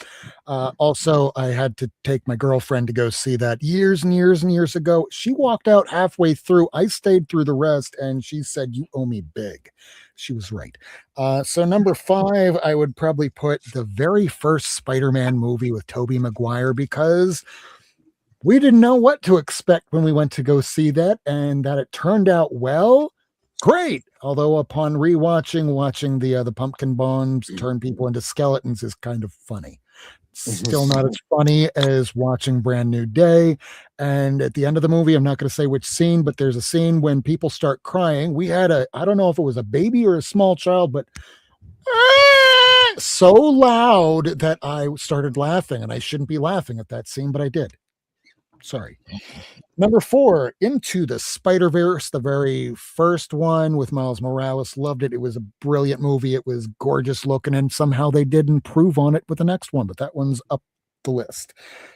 Also, I had to take my girlfriend to go see that years and years and years ago. She walked out halfway through. I stayed through the rest, and she said, "You owe me big." She was right. So number 5, I would probably put the very first Spider-Man movie with Tobey Maguire because we didn't know what to expect when we went to go see that, and that it turned out well. Great. Although upon watching the pumpkin bombs turn people into skeletons is kind of funny. Still not as funny as watching Brand New Day. And at the end of the movie, I'm not going to say which scene, but there's a scene when people start crying. We had I don't know if it was a baby or a small child, but so loud that I started laughing, and I shouldn't be laughing at that scene, but I did. Sorry. Number 4, Into the Spider-Verse, the very first one with Miles Morales. Loved it. It was a brilliant movie. It was gorgeous looking, and somehow they did improve on it with the next one, but that one's up the list.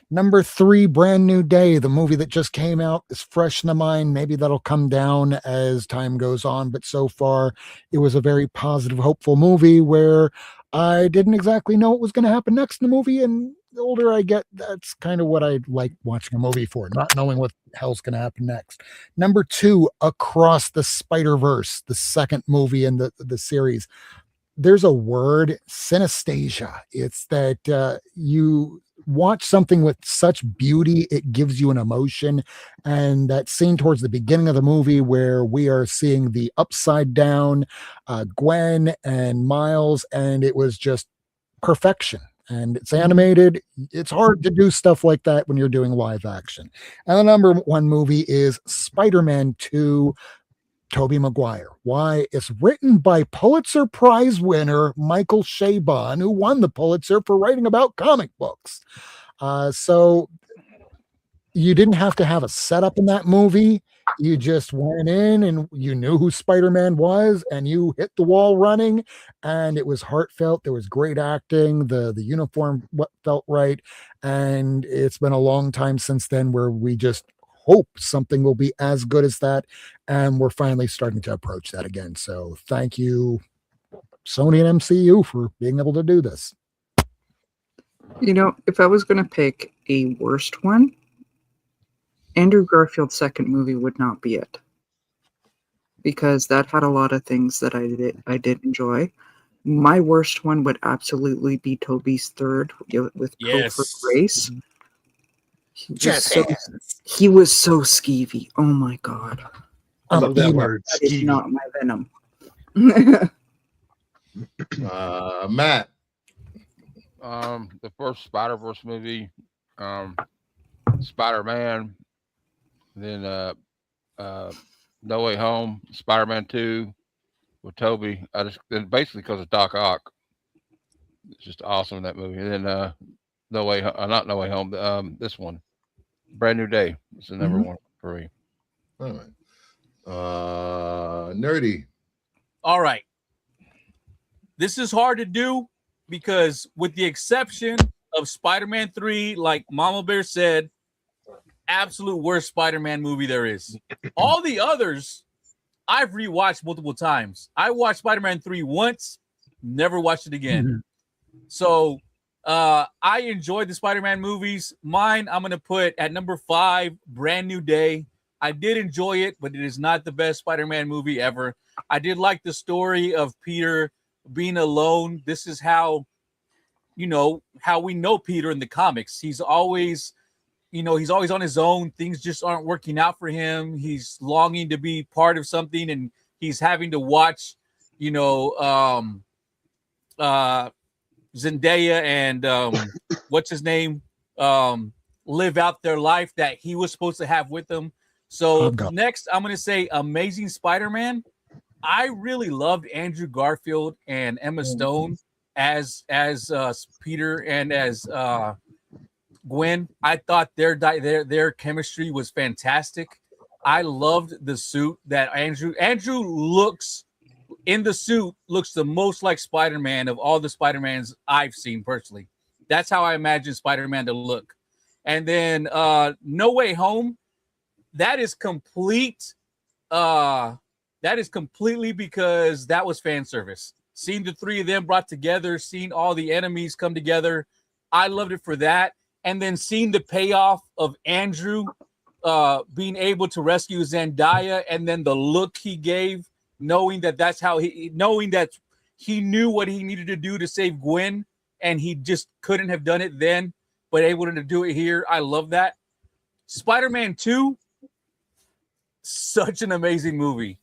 Number 3, Brand New Day, the movie that just came out, is fresh in the mind. Maybe that'll come down as time goes on, but so far it was a very positive, hopeful movie where I didn't exactly know what was going to happen next in the movie, and the older I get, that's kind of what I like watching a movie for, not knowing what the hell's going to happen next. Number 2, Across the Spider-Verse, the second movie in the series. There's a word, synesthesia. It's that you watch something with such beauty, it gives you an emotion. And that scene towards the beginning of the movie where we are seeing the upside down Gwen and Miles, and it was just perfection. And it's animated. It's hard to do stuff like that when you're doing live action. And the number 1 movie is Spider-Man 2, Tobey Maguire. Why? It's written by Pulitzer Prize winner Michael Chabon, who won the Pulitzer for writing about comic books. So you didn't have to have a setup in that movie. You just went in and you knew who Spider-Man was, and you hit the wall running, and it was heartfelt. There was great acting. The uniform felt right, and it's been a long time since then where we just hope something will be as good as that, and we're finally starting to approach that again. So thank you, Sony and MCU, for being able to do this.
If I was going to pick a worst one, Andrew Garfield's second movie would not be it, because that had a lot of things that I did enjoy. My worst one would absolutely be Tobey's third with Code for Grace. He was so skeevy. Oh my god.
I love that word.
That is not my venom.
Matt.
The first Spider-Verse movie, Spider-Man, then No Way Home, Spider-Man 2 with Toby. And basically because of Doc Ock. It's just awesome in that movie. And then not No Way Home. This one, Brand New Day, is the number one for me.
All right. Nerdy.
All right. This is hard to do because, with the exception of Spider-Man 3, like Mama Bear said, absolute worst Spider-Man movie there is. All the others, I've rewatched multiple times. I watched Spider-Man 3 once, never watched it again. So I enjoyed the Spider-Man movies. Mine, I'm going to put at number 5, Brand New Day. I did enjoy it, but it is not the best Spider-Man movie ever. I did like the story of Peter being alone. This is how we know Peter in the comics. He's always on his own. Things just aren't working out for him. He's longing to be part of something, and he's having to watch, Zendaya and what's his name live out their life that he was supposed to have with them. So next, I'm going to say Amazing Spider-Man. I really loved Andrew Garfield and Emma Stone as Peter and as Gwen. I thought their chemistry was fantastic. I loved the suit that Andrew looks in the suit looks the most like Spider-Man of all the Spider-Mans I've seen personally. That's how I imagine Spider-Man to look. And then No Way Home, that is complete. That is completely because that was fan service. Seeing the three of them brought together, seeing all the enemies come together, I loved it for that. And then seeing the payoff of Andrew being able to rescue Zendaya, and then the look he gave, knowing that he knew what he needed to do to save Gwen, and he just couldn't have done it then, but able to do it here. I love that. Spider-Man 2, such an amazing movie.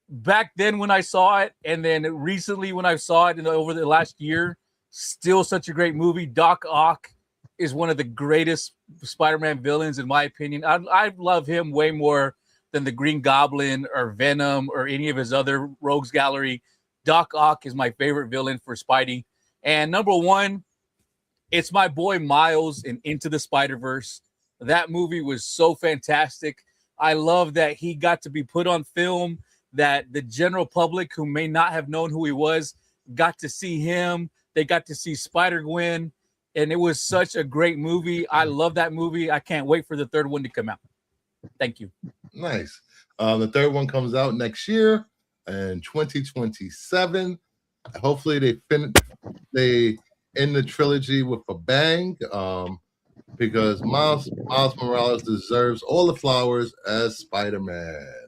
Back then when I saw it, and then recently when I saw it over the last year, still such a great movie. Doc Ock is one of the greatest Spider-Man villains, in my opinion. I love him way more than the Green Goblin or Venom or any of his other rogues gallery. Doc Ock is my favorite villain for Spidey. And number 1, it's my boy Miles in Into the Spider-Verse. That movie was so fantastic. I love that he got to be put on film, that the general public who may not have known who he was got to see him. They got to see Spider-Gwen, and it was such a great movie. I love that movie. I can't wait for the third one to come out. Thank you.
Nice. The third one comes out next year in 2027. Hopefully they end the trilogy with a bang, because Miles Morales deserves all the flowers as Spider-Man.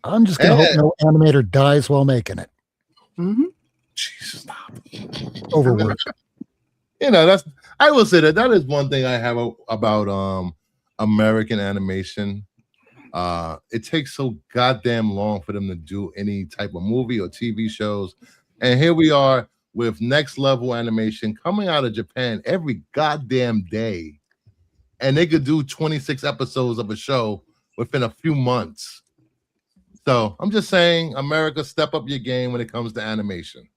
I'm just gonna hope no animator dies while making it.
Jesus, stop.
Overworked.
I will say that is one thing I have about American animation. It takes so goddamn long for them to do any type of movie or TV shows, and here we are with next level animation coming out of Japan every goddamn day, and they could do 26 episodes of a show within a few months. So I'm just saying, America, step up your game when it comes to animation.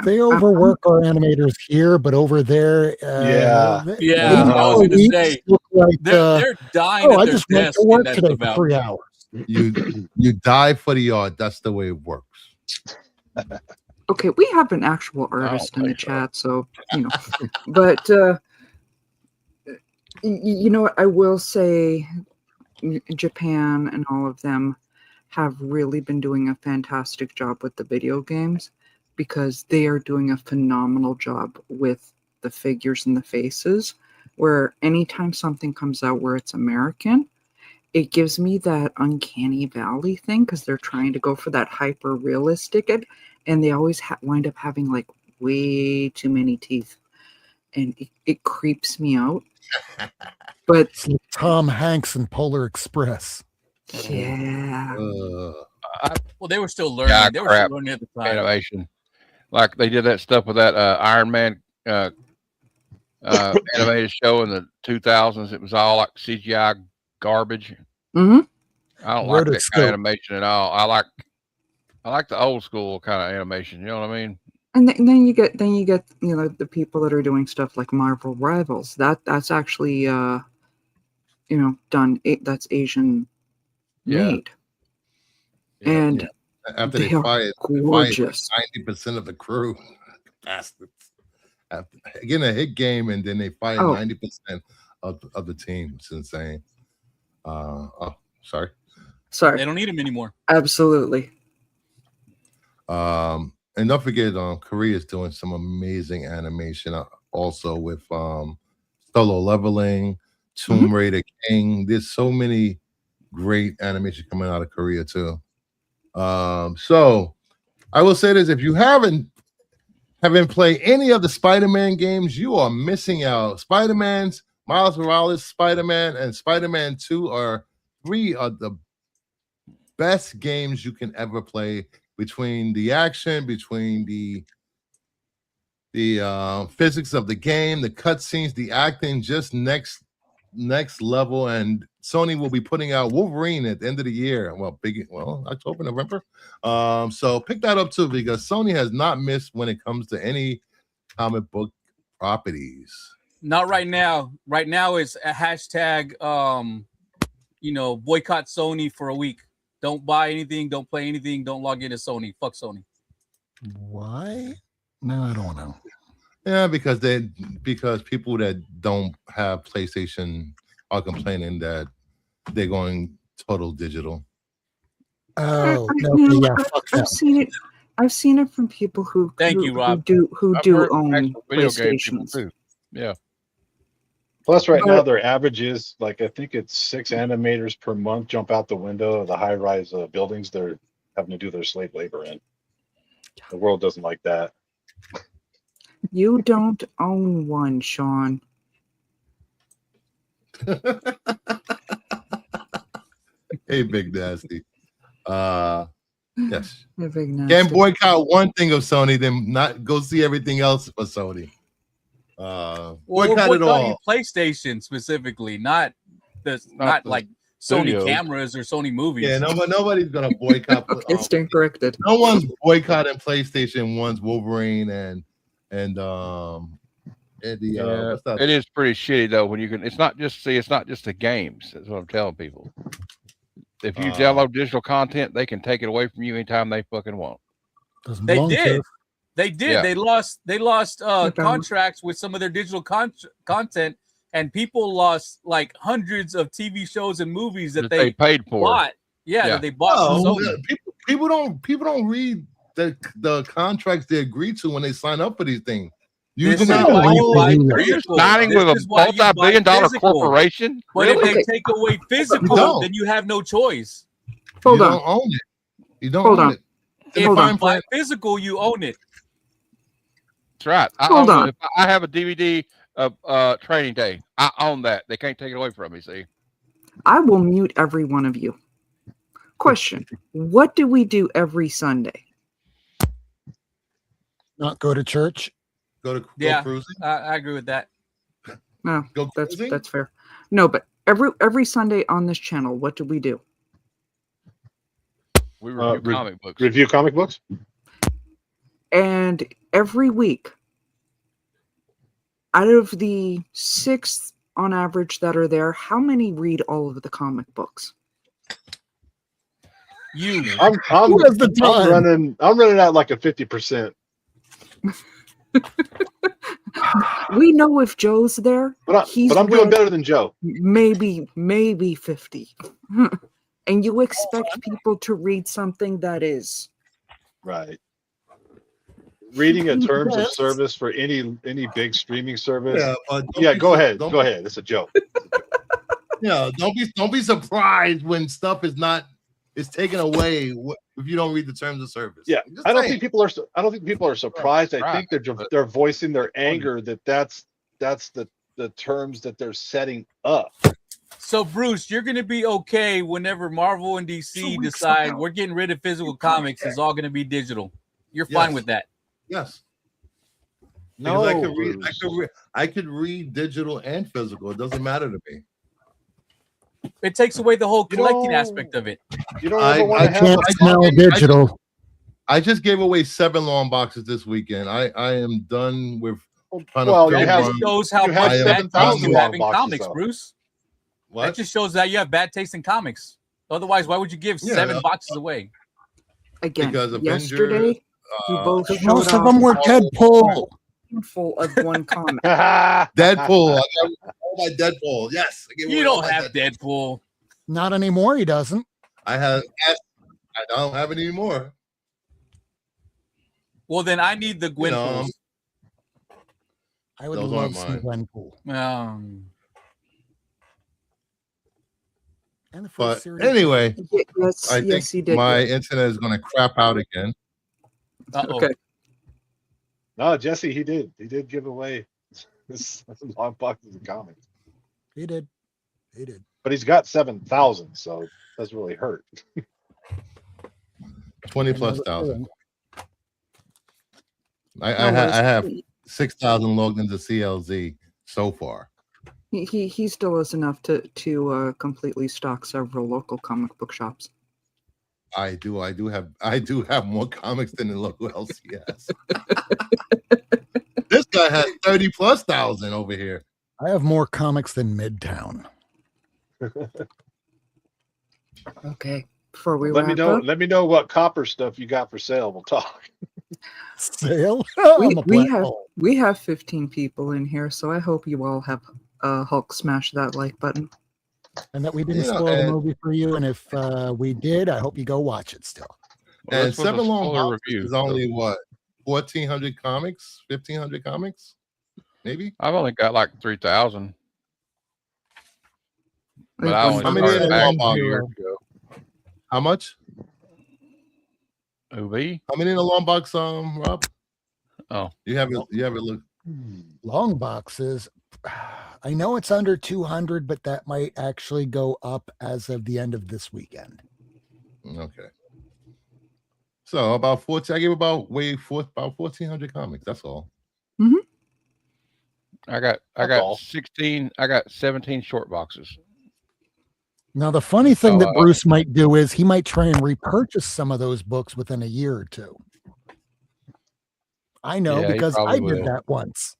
They overwork our animators here, but over there,
I was going to say,
like,
they're dying.
I just went to work today for 3 hours.
You die for the art. That's the way it works.
Okay, we have an actual artist in the chat, so but what I will say, Japan and all of them have really been doing a fantastic job with the video games, because they are doing a phenomenal job with the figures and the faces, where anytime something comes out where it's American, it gives me that uncanny valley thing, because they're trying to go for that hyper realistic, and they always wind up having like way too many teeth, and it creeps me out. But
it's like Tom Hanks in Polar Express.
Yeah.
Well, they were still learning.
Yeah,
they were still learning at the time.
Animation, like they did that stuff with that Iron Man animated show in the 2000s. It was all like CGI garbage. I don't like that kind
Rotoscope.
of animation at all. I like the old school kind of animation. You know what I mean?
And then you get the people that are doing stuff like Marvel Rivals. That's actually done. That's Asian made, and
After
they
they
are
fired
gorgeous.
90% of the crew, bastards. After getting a hit game, and then they fired 90% of the team. It's insane. Sorry.
They don't need him anymore.
Absolutely.
And don't forget, Korea is doing some amazing animation also with Solo Leveling, Tomb Raider King. There's so many great animation coming out of Korea too. So I will say this: if you haven't played any of the Spider-Man games, you are missing out. Spider-Man's Miles Morales, Spider-Man, and Spider-Man 2 are 3 of the best games you can ever play. Between the action, between the physics of the game, the cutscenes, the acting, just next level. And Sony will be putting out Wolverine at the end of the year. Well, October, November. So pick that up too, because Sony has not missed when it comes to any comic book properties.
Not right now. Right now it's a hashtag boycott Sony for a week. Don't buy anything, don't play anything, don't log into Sony. Fuck Sony.
Why? No, I don't know.
Yeah, because people that don't have PlayStation are complaining that they're going total digital.
Oh, okay, yeah, fuck
I've
them.
seen it. I've seen it from people who
Rob.
who
I've
do
heard
own
actual video game people
PlayStations.
too. Yeah.
Plus, right now their average is I think it's 6 animators per month jump out the window of the high-rise buildings they're having to do their slave labor in. The world doesn't like that.
You don't own one, Sean.
Hey, Big Nasty. Yes.
Big Nasty.
Can't boycott one thing of Sony, then not go see everything else for Sony. Boycott it all.
PlayStation specifically, not like Sony
studios.
cameras or Sony movies.
Yeah, nobody's gonna boycott.
It's corrected.
No one's boycotting PlayStation. One's Wolverine and
it is pretty shitty though when you can. It's not just the games. That's what I'm telling people. If you download digital content, they can take it away from you anytime they fucking want.
They did.
Yeah.
They lost contracts with some of their digital content, and people lost like hundreds of TV shows and movies that they
paid for.
Bought. Yeah, that they bought.
People don't read the contracts they agree to when they sign up for these things.
You're signing
with a multi-billion-dollar corporation.
But if they take away physical, then you have no choice.
You don't own it. You don't own it.
If you buy physical, you own it.
That's right. If I have a DVD of Training Day, I own that. They can't take it away from me. See,
I will mute every one of you. Question: what do we do every Sunday?
Not go to church.
Go cruising.
I agree with that.
No, that's fair. No, but every Sunday on this channel, what do we do?
We review comic books.
Review comic books.
And every week, out of the 6 on average that are there, how many read all of the comic books?
I'm running out like a 50%.
We know if Joe's there,
but I'm doing better than Joe.
Maybe 50. And you expect people to read something that is
right. Reading a terms of service for any big streaming service. Go ahead. Go ahead. It's a joke.
Don't be surprised when stuff is taken away if you don't read the terms of service.
Yeah, I don't think people are surprised. I think they're voicing their anger that's the terms that they're setting up.
So Bruce, you're going to be okay whenever Marvel and DC decide we're getting rid of physical comics. It's all going to be digital. You're fine with that.
Yes.
No,
I could read digital and physical. It doesn't matter to me.
It takes away the whole collecting aspect of it.
You don't ever want to have
can't smell digital.
I just gave away 7 long boxes this weekend. I am done with trying
Well,
to
you
fill
have-
That
one.
shows how
you have
much bad taste
7,000
you
long
have in
boxes,
comics,
though.
Bruce. That
What?
just shows that you have bad taste in comics. Otherwise, why would you give
Yeah,
7
no.
boxes away?
Again,
Because Avengers,
yesterday you both
Because
showed
most of
off
them were
a
Deadpool.
handful of one comic.
Deadpool. I got all my Deadpool. Yes, I gave
You
away all
don't
my
have Deadpool.
Not anymore. He doesn't.
I have. I don't have it anymore.
Well, then I need the Gwenpools.
I would
Those
love
aren't
some Gwenpool. And the first
But
series.
anyway,
Yes,
I
yes, he
think
did.
my internet is going to crap out again.
Uh-oh.
Okay.
No, Jesse, he did. He did give away this long boxes of comics,
He did. He did.
but he's got 7,000, so it doesn't really hurt.
20 plus thousand. I
No worries.
have 6,000 logged into CLZ so far.
He still has enough to completely stock several local comic book shops.
I do have more comics than the local LCS. This guy has 30 plus thousand over here.
I have more comics than Midtown.
Okay. Before we
Let me
wrap
know.
up,
Let me know what copper stuff you got for sale. We'll talk.
Sale? I'm a black hole.
we have 15 people in here, so I hope you all have Hulk smash that like button.
And that we didn't
Yeah,
spoil the
and-
movie for you. And if we did, I hope you go watch it still.
Well,
And
this was a
7 long
spoiler
boxes
review,
is
so
only what, 1,400 comics, 1,500 comics, maybe.
I've only got like 3,000. But
It
I
was
only
How many
started
in
back
one box?
2 years ago.
How much?
OB?
How many in a long box, Rob?
Oh.
You have it look.
Long boxes. I know it's under 200, but that might actually go up as of the end of this weekend.
Okay. So about 14. I gave about 1,400 comics. That's all.
I got
all.
16. I got 17 short boxes.
Now, the funny thing that
Oh,
Bruce might do is he might try and repurchase some of those books within a year or two. I know
Yeah, he
because I
probably
did
will.
that once.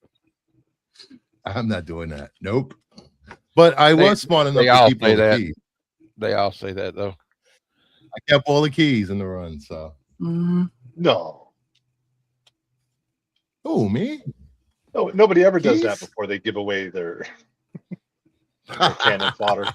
I'm not doing that. Nope. But I
They-
was smart enough
they
to
all
keep all
say
the
that.
keys.
They all say that though.
I kept all the keys in the run. So,
No,
oh, me?
no, nobody ever does that
Keys?
before they give away their cannon fodder.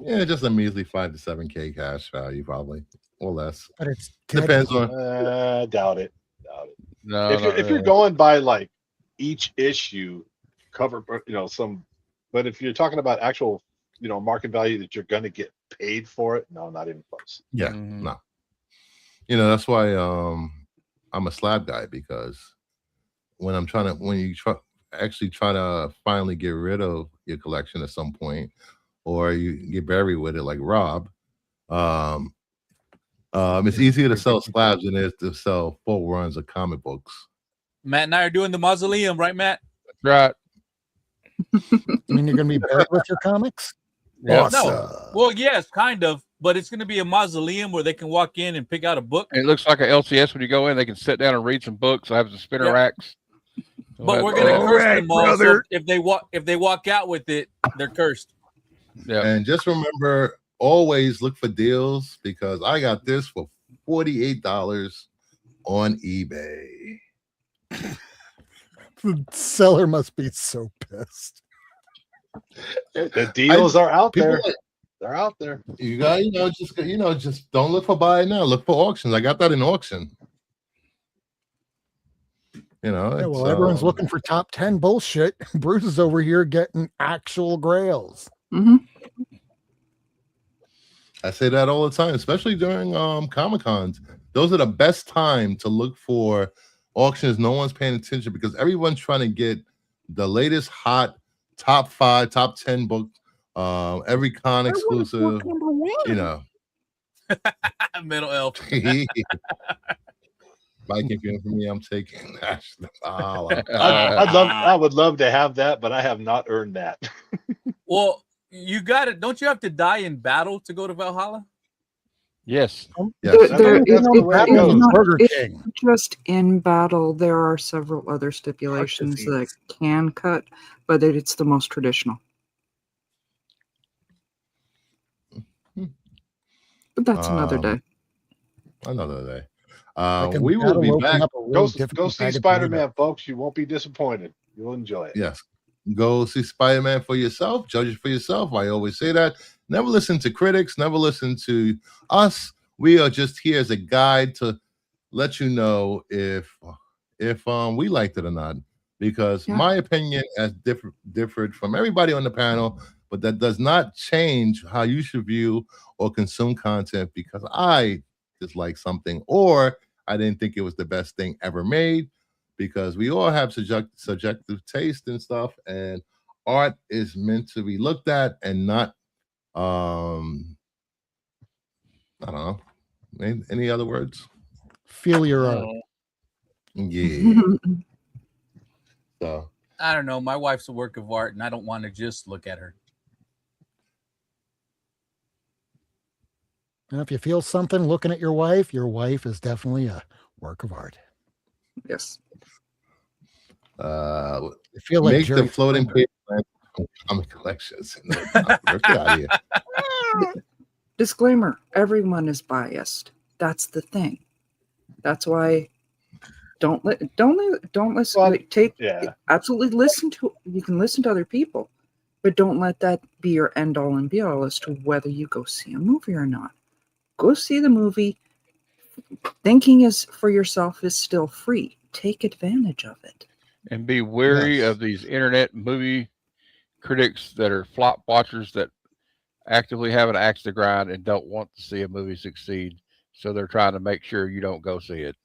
Yeah, just a measly 5 to 7K cash value, probably, or less.
But it's
Depends
Deadpool.
on.
Doubt it. Doubt it.
No,
If
not
you're
really.
going by like each issue cover, but if you're talking about actual, market value that you're going to get paid for it, no, not even close.
Yeah,
Mhm.
no. That's why I'm a slab guy, because when you actually try to finally get rid of your collection at some point, or you get buried with it like Rob, it's easier to sell slabs than it is to sell full runs of comic books.
Matt and I are doing the mausoleum, right, Matt?
Right.
I mean, you're going to be buried with your comics?
Yeah.
Awesome.
Well, yes, kind of, but it's going to be a mausoleum where they can walk in and pick out a book.
It looks like a LCS when you go in. They can sit down and read some books. I have some spinner
Yep.
racks.
But we're going to
All
curse
right,
them all. So
brother.
if they walk out with it, they're cursed.
Yeah.
And just remember, always look for deals, because I got this for $48 on eBay.
The seller must be so pissed.
The deals are out
People,
there. They're out there.
you got, just don't look for buy now. Look for auctions. I got that in auction.
Yeah, well, everyone's looking for top 10 bullshit. Bruce is over here getting actual grails.
I say that all the time, especially during Comic-Cons. Those are the best time to look for auctions. No one's paying attention because everyone's trying to get the latest hot top 5, top 10 book, every con exclusive,
Middle elf.
Mike, if you're for me, I'm taking national.
I would love to have that, but I have not earned that.
Well, you got it. Don't you have to die in battle to go to Valhalla?
Yes.
Yes.
That's the way it goes.
Burger
it's
King.
not just in battle. There are several other stipulations that
disease.
can cut, but it's the most traditional. But that's another day.
Another day.
Like
We will be back.
Go see Spider-Man, folks. You won't be disappointed. You'll enjoy it.
Yes. Go see Spider-Man for yourself. Judge it for yourself. I always say that. Never listen to critics. Never listen to us. We are just here as a guide to let you know if we liked it or not. Because my opinion has differed from everybody on the panel, but that does not change how you should view or consume content because I dislike something or I didn't think it was the best thing ever made. Because we all have subjective taste and stuff, and art is meant to be looked at and not I don't know. Any other words?
Feel your art.
Yeah. So
I don't know. My wife's a work of art, and I don't want to just look at her.
And if you feel something looking at your wife is definitely a work of art.
Yes.
I feel like
make
Jerry
the floating
Springer.
paper comic collections. Get out of here.
Disclaimer: everyone is biased. That's the thing. That's why don't listen.
Well,
Absolutely listen to. You can listen to other people, but don't let that be your end all and be all as to whether you go see a movie or not. Go see the movie. Thinking is for yourself is still free. Take advantage of it.
And be wary of these internet movie critics that are flop watchers that actively have an axe to grind and don't want to see a movie succeed. So they're trying to make sure you don't go see it.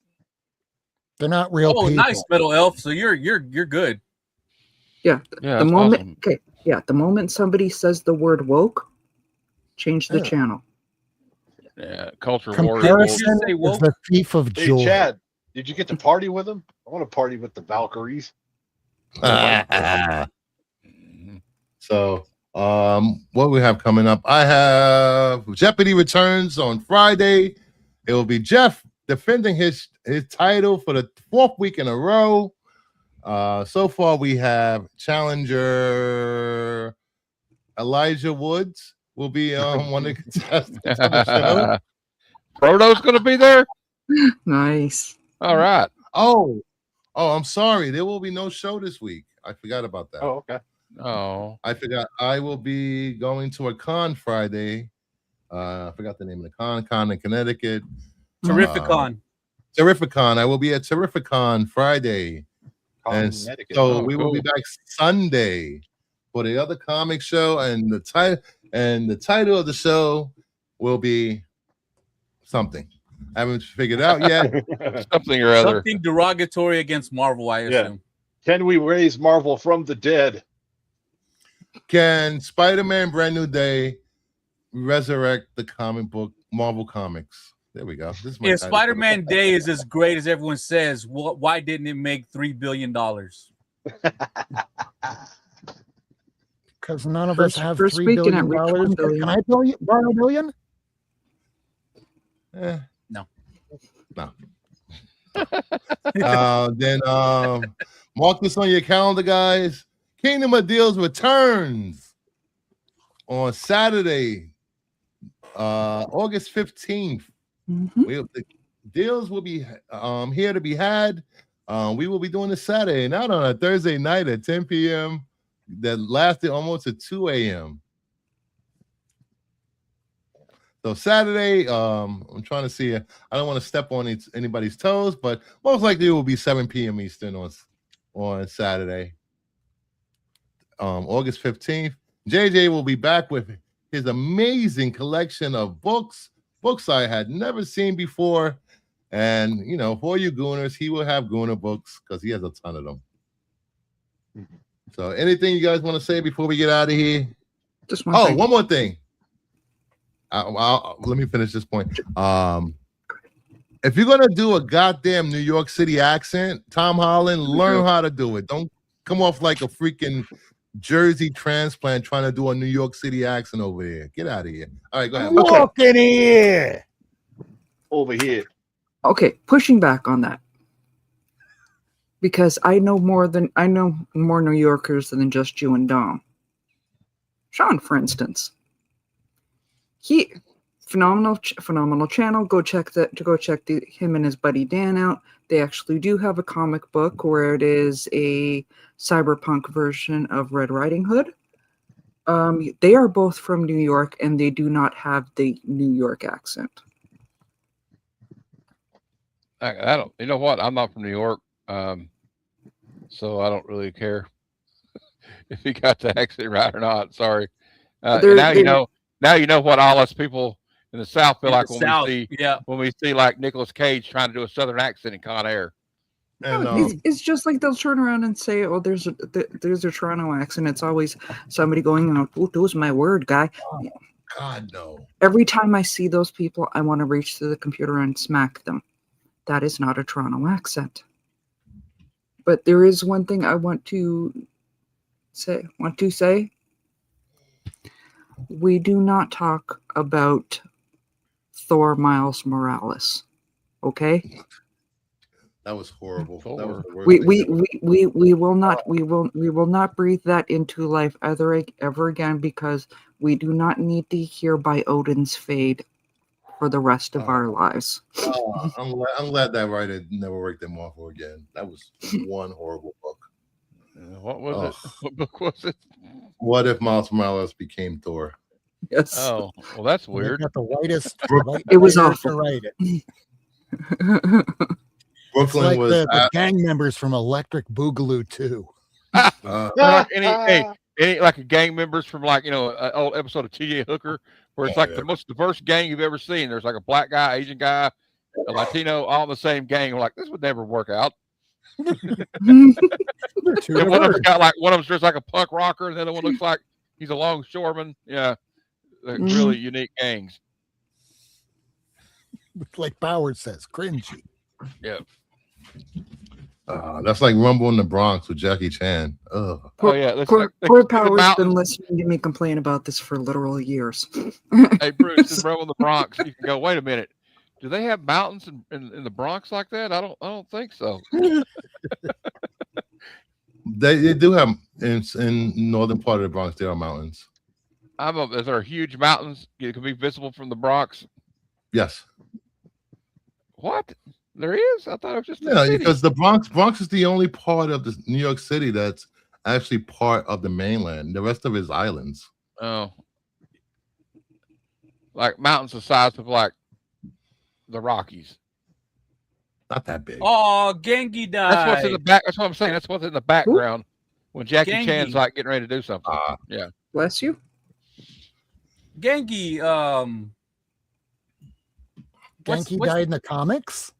They're not real people.
Nice, Metal Elf. So you're good.
Yeah.
Yeah,
The moment
awesome.
the moment somebody says the word woke, change the channel.
Yeah, culture war.
Comparison
Say
is
woke?
the thief of
Hey,
joy.
Chad, did you get to party with them? I want to party with the Valkyries.
So what we have coming up, I have Jeopardy returns on Friday. It will be Jeff defending his title for the 4th week in a row. So far we have challenger Elijah Woods will be one of the contestants on the show.
Frodo's going to be there.
Nice.
All right.
Oh, I'm sorry. There will be no show this week. I forgot about that.
Oh, okay.
Oh,
I forgot. I will be going to a con Friday. I forgot the name of the con in Connecticut.
Terrificon.
Terrificon. I will be at Terrificon Friday. And
Connecticut.
so we will
cool.
be back Sunday for the other comic show, and the title of the show will be something. I haven't figured out yet.
something or other.
Something derogatory against Marvel, I assume.
Can we raise Marvel from the dead?
Can Spider-Man Brand New Day resurrect the comic book Marvel Comics? There we go. This is my
If
title.
Spider-Man Day is as great as everyone says, why didn't it make $3 billion?
Because none of us have
First
$3
weekend
billion.
at Richmond billion.
Can I borrow a billion?
No.
Then mark this on your calendar, guys. Kingdom of Deals returns on Saturday, August 15th.
Mhm.
The deals will be here to be had. We will be doing this Saturday, not on a Thursday night at 10 p.m. that lasted almost to 2 a.m. So Saturday, I'm trying to see. I don't want to step on anybody's toes, but most likely it will be 7 p.m. Eastern on Saturday, August 15th. JJ will be back with his amazing collection of books I had never seen before. And, for you Gooners, he will have Gooner books because he has a ton of them. So anything you guys want to say before we get out of here?
Just one thing.
One more thing. Let me finish this point. If you're going to do a goddamn New York City accent, Tom Holland, learn how to do it. Don't come off like a freaking Jersey transplant trying to do a New York City accent over there. Get out of here. All right, go ahead.
Walk in here.
Over here.
Okay, pushing back on that. Because I know more New Yorkers than just you and Dom. Sean, for instance. He phenomenal channel. Go check him and his buddy Dan out. They actually do have a comic book where it is a cyberpunk version of Red Riding Hood. They are both from New York, and they do not have the New York accent.
I don't. You know what? I'm not from New York, so I don't really care if he got the accent right or not. Sorry. Now you know what all us people in the South feel like when we see like Nicolas Cage trying to do a Southern accent in Con Air.
And
It's just like they'll turn around and say, "Oh, there's a Toronto accent." It's always somebody going, "Oh, that was my word, guy."
oh, God, no.
Every time I see those people, I want to reach to the computer and smack them. That is not a Toronto accent. But there is one thing I want to say. We do not talk about Thor Miles Morales. Okay?
That was horrible. That was the worst
We
thing
will not breathe that into life ever again, because we do not need to hear by Odin's Fade for the rest of our lives.
I'm glad that writer never worked them off again. That was one horrible book.
What was it? What book was it?
What if Miles Morales became Thor?
Yes.
Oh, well, that's
They
weird.
got the whitest.
It was
writer
awful.
to write it. It's
Brooklyn
like
was
the gang members from Electric Boogaloo 2.
Like any like a gang members from like an old episode of T.J. Hooker, where it's like the most diverse gang you've ever seen. There's like a black guy, Asian guy, a Latino, all in the same gang. We're like, this would never work out. And one of them's dressed like a punk rocker, and the other one looks like he's a longshoreman. Yeah, really unique gangs.
Like Bauer says, cringy.
Yeah.
That's like Rumble in the Bronx with Jackie Chan. Ugh.
Poor Power's been listening to me complain about this for literal years.
Hey, Bruce, in Rumble in the Bronx, you can go, wait a minute. Do they have mountains in the Bronx like that? I don't think so.
They do have in northern part of the Bronx. There are mountains.
Is there huge mountains that can be visible from the Bronx?
Yes.
What? There is? I thought it was just
because the Bronx is the only part of the New York City that's actually part of the mainland. The rest of it is islands.
Oh, like mountains the size of like the Rockies.
Not that big.
Oh, Gengi died.
That's what's in the back. That's what I'm saying. That's what's in the background when Jackie Chan's like getting ready to do something. Yeah.
Bless you.
Gengi.
Genki died in the comics.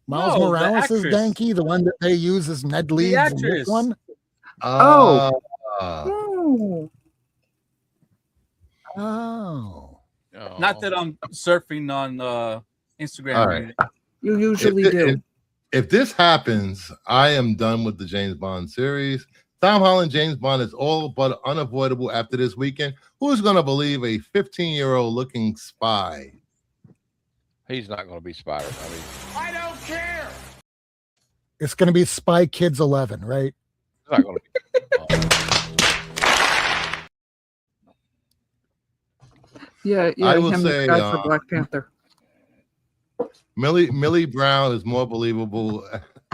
Miles
No,
Morales is Genki, the one that they use as Ned Leeds in this one.
Oh.
Not that I'm surfing on Instagram.
All right.
You usually do.
If this happens, I am done with the James Bond series. Tom Holland James Bond is all but unavoidable after this weekend. Who's going to believe a 15-year-old looking spy?
He's not going to be Spider.
I don't care.
It's going to be Spy Kids 11, right?
It's not going to be.
Yeah.
I will say
for Black Panther.
Millie Brown is more believable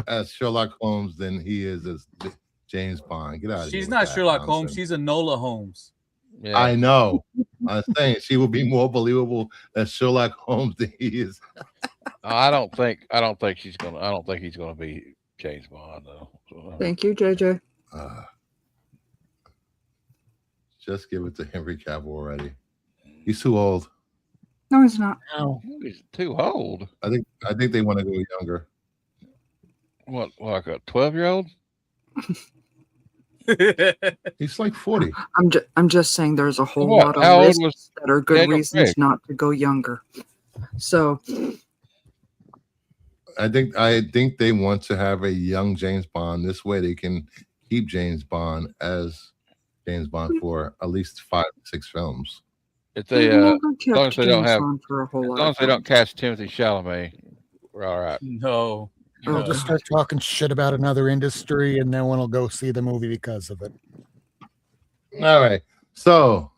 as Sherlock Holmes than he is as James Bond. Get out of here.
She's not Sherlock Holmes. She's Enola Holmes.
Yeah.
I know. I'm saying she will be more believable as Sherlock Holmes than he is.
I don't think he's gonna be James Bond though.
Thank you, JJ.
Just give it to Henry Cavill already. He's too old.
No, he's not.
No.
He's too old.
I think they want to go younger.
What, like a 12-year-old?
He's like 40.
I'm just saying there's a whole lot of reasons that are good reasons not to go younger. So
I think they want to have a young James Bond. This way they can keep James Bond as James Bond for at least 5-6 films.
If
They've
they
never
as long as
kept
they don't
James
have,
Bond for a whole
as
lot
long
of
as they don't
time.
cast Timothy Chalamet, we're all right.
No.
Oh,
They'll just start talking shit about another industry, and no one will go see the movie because of it.
All right. So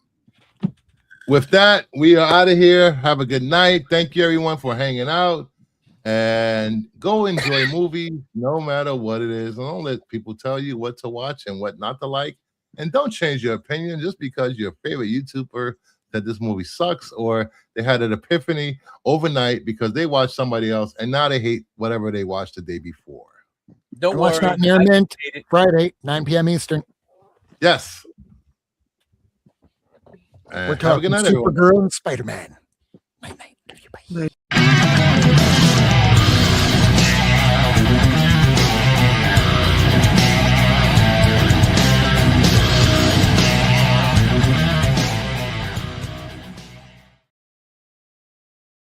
with that, we are out of here. Have a good night. Thank you, everyone, for hanging out. And go enjoy movies, no matter what it is. And don't let people tell you what to watch and what not to like. And don't change your opinion just because your favorite YouTuber said this movie sucks, or they had an epiphany overnight because they watched somebody else and now they hate whatever they watched the day before.
Don't
And watch
worry.
Not Near Mint Friday, 9 p.m. Eastern.
Yes.
We're
Have a
talking
good night, everyone.
Supergirl and Spider-Man. Night, night. Love you, bye.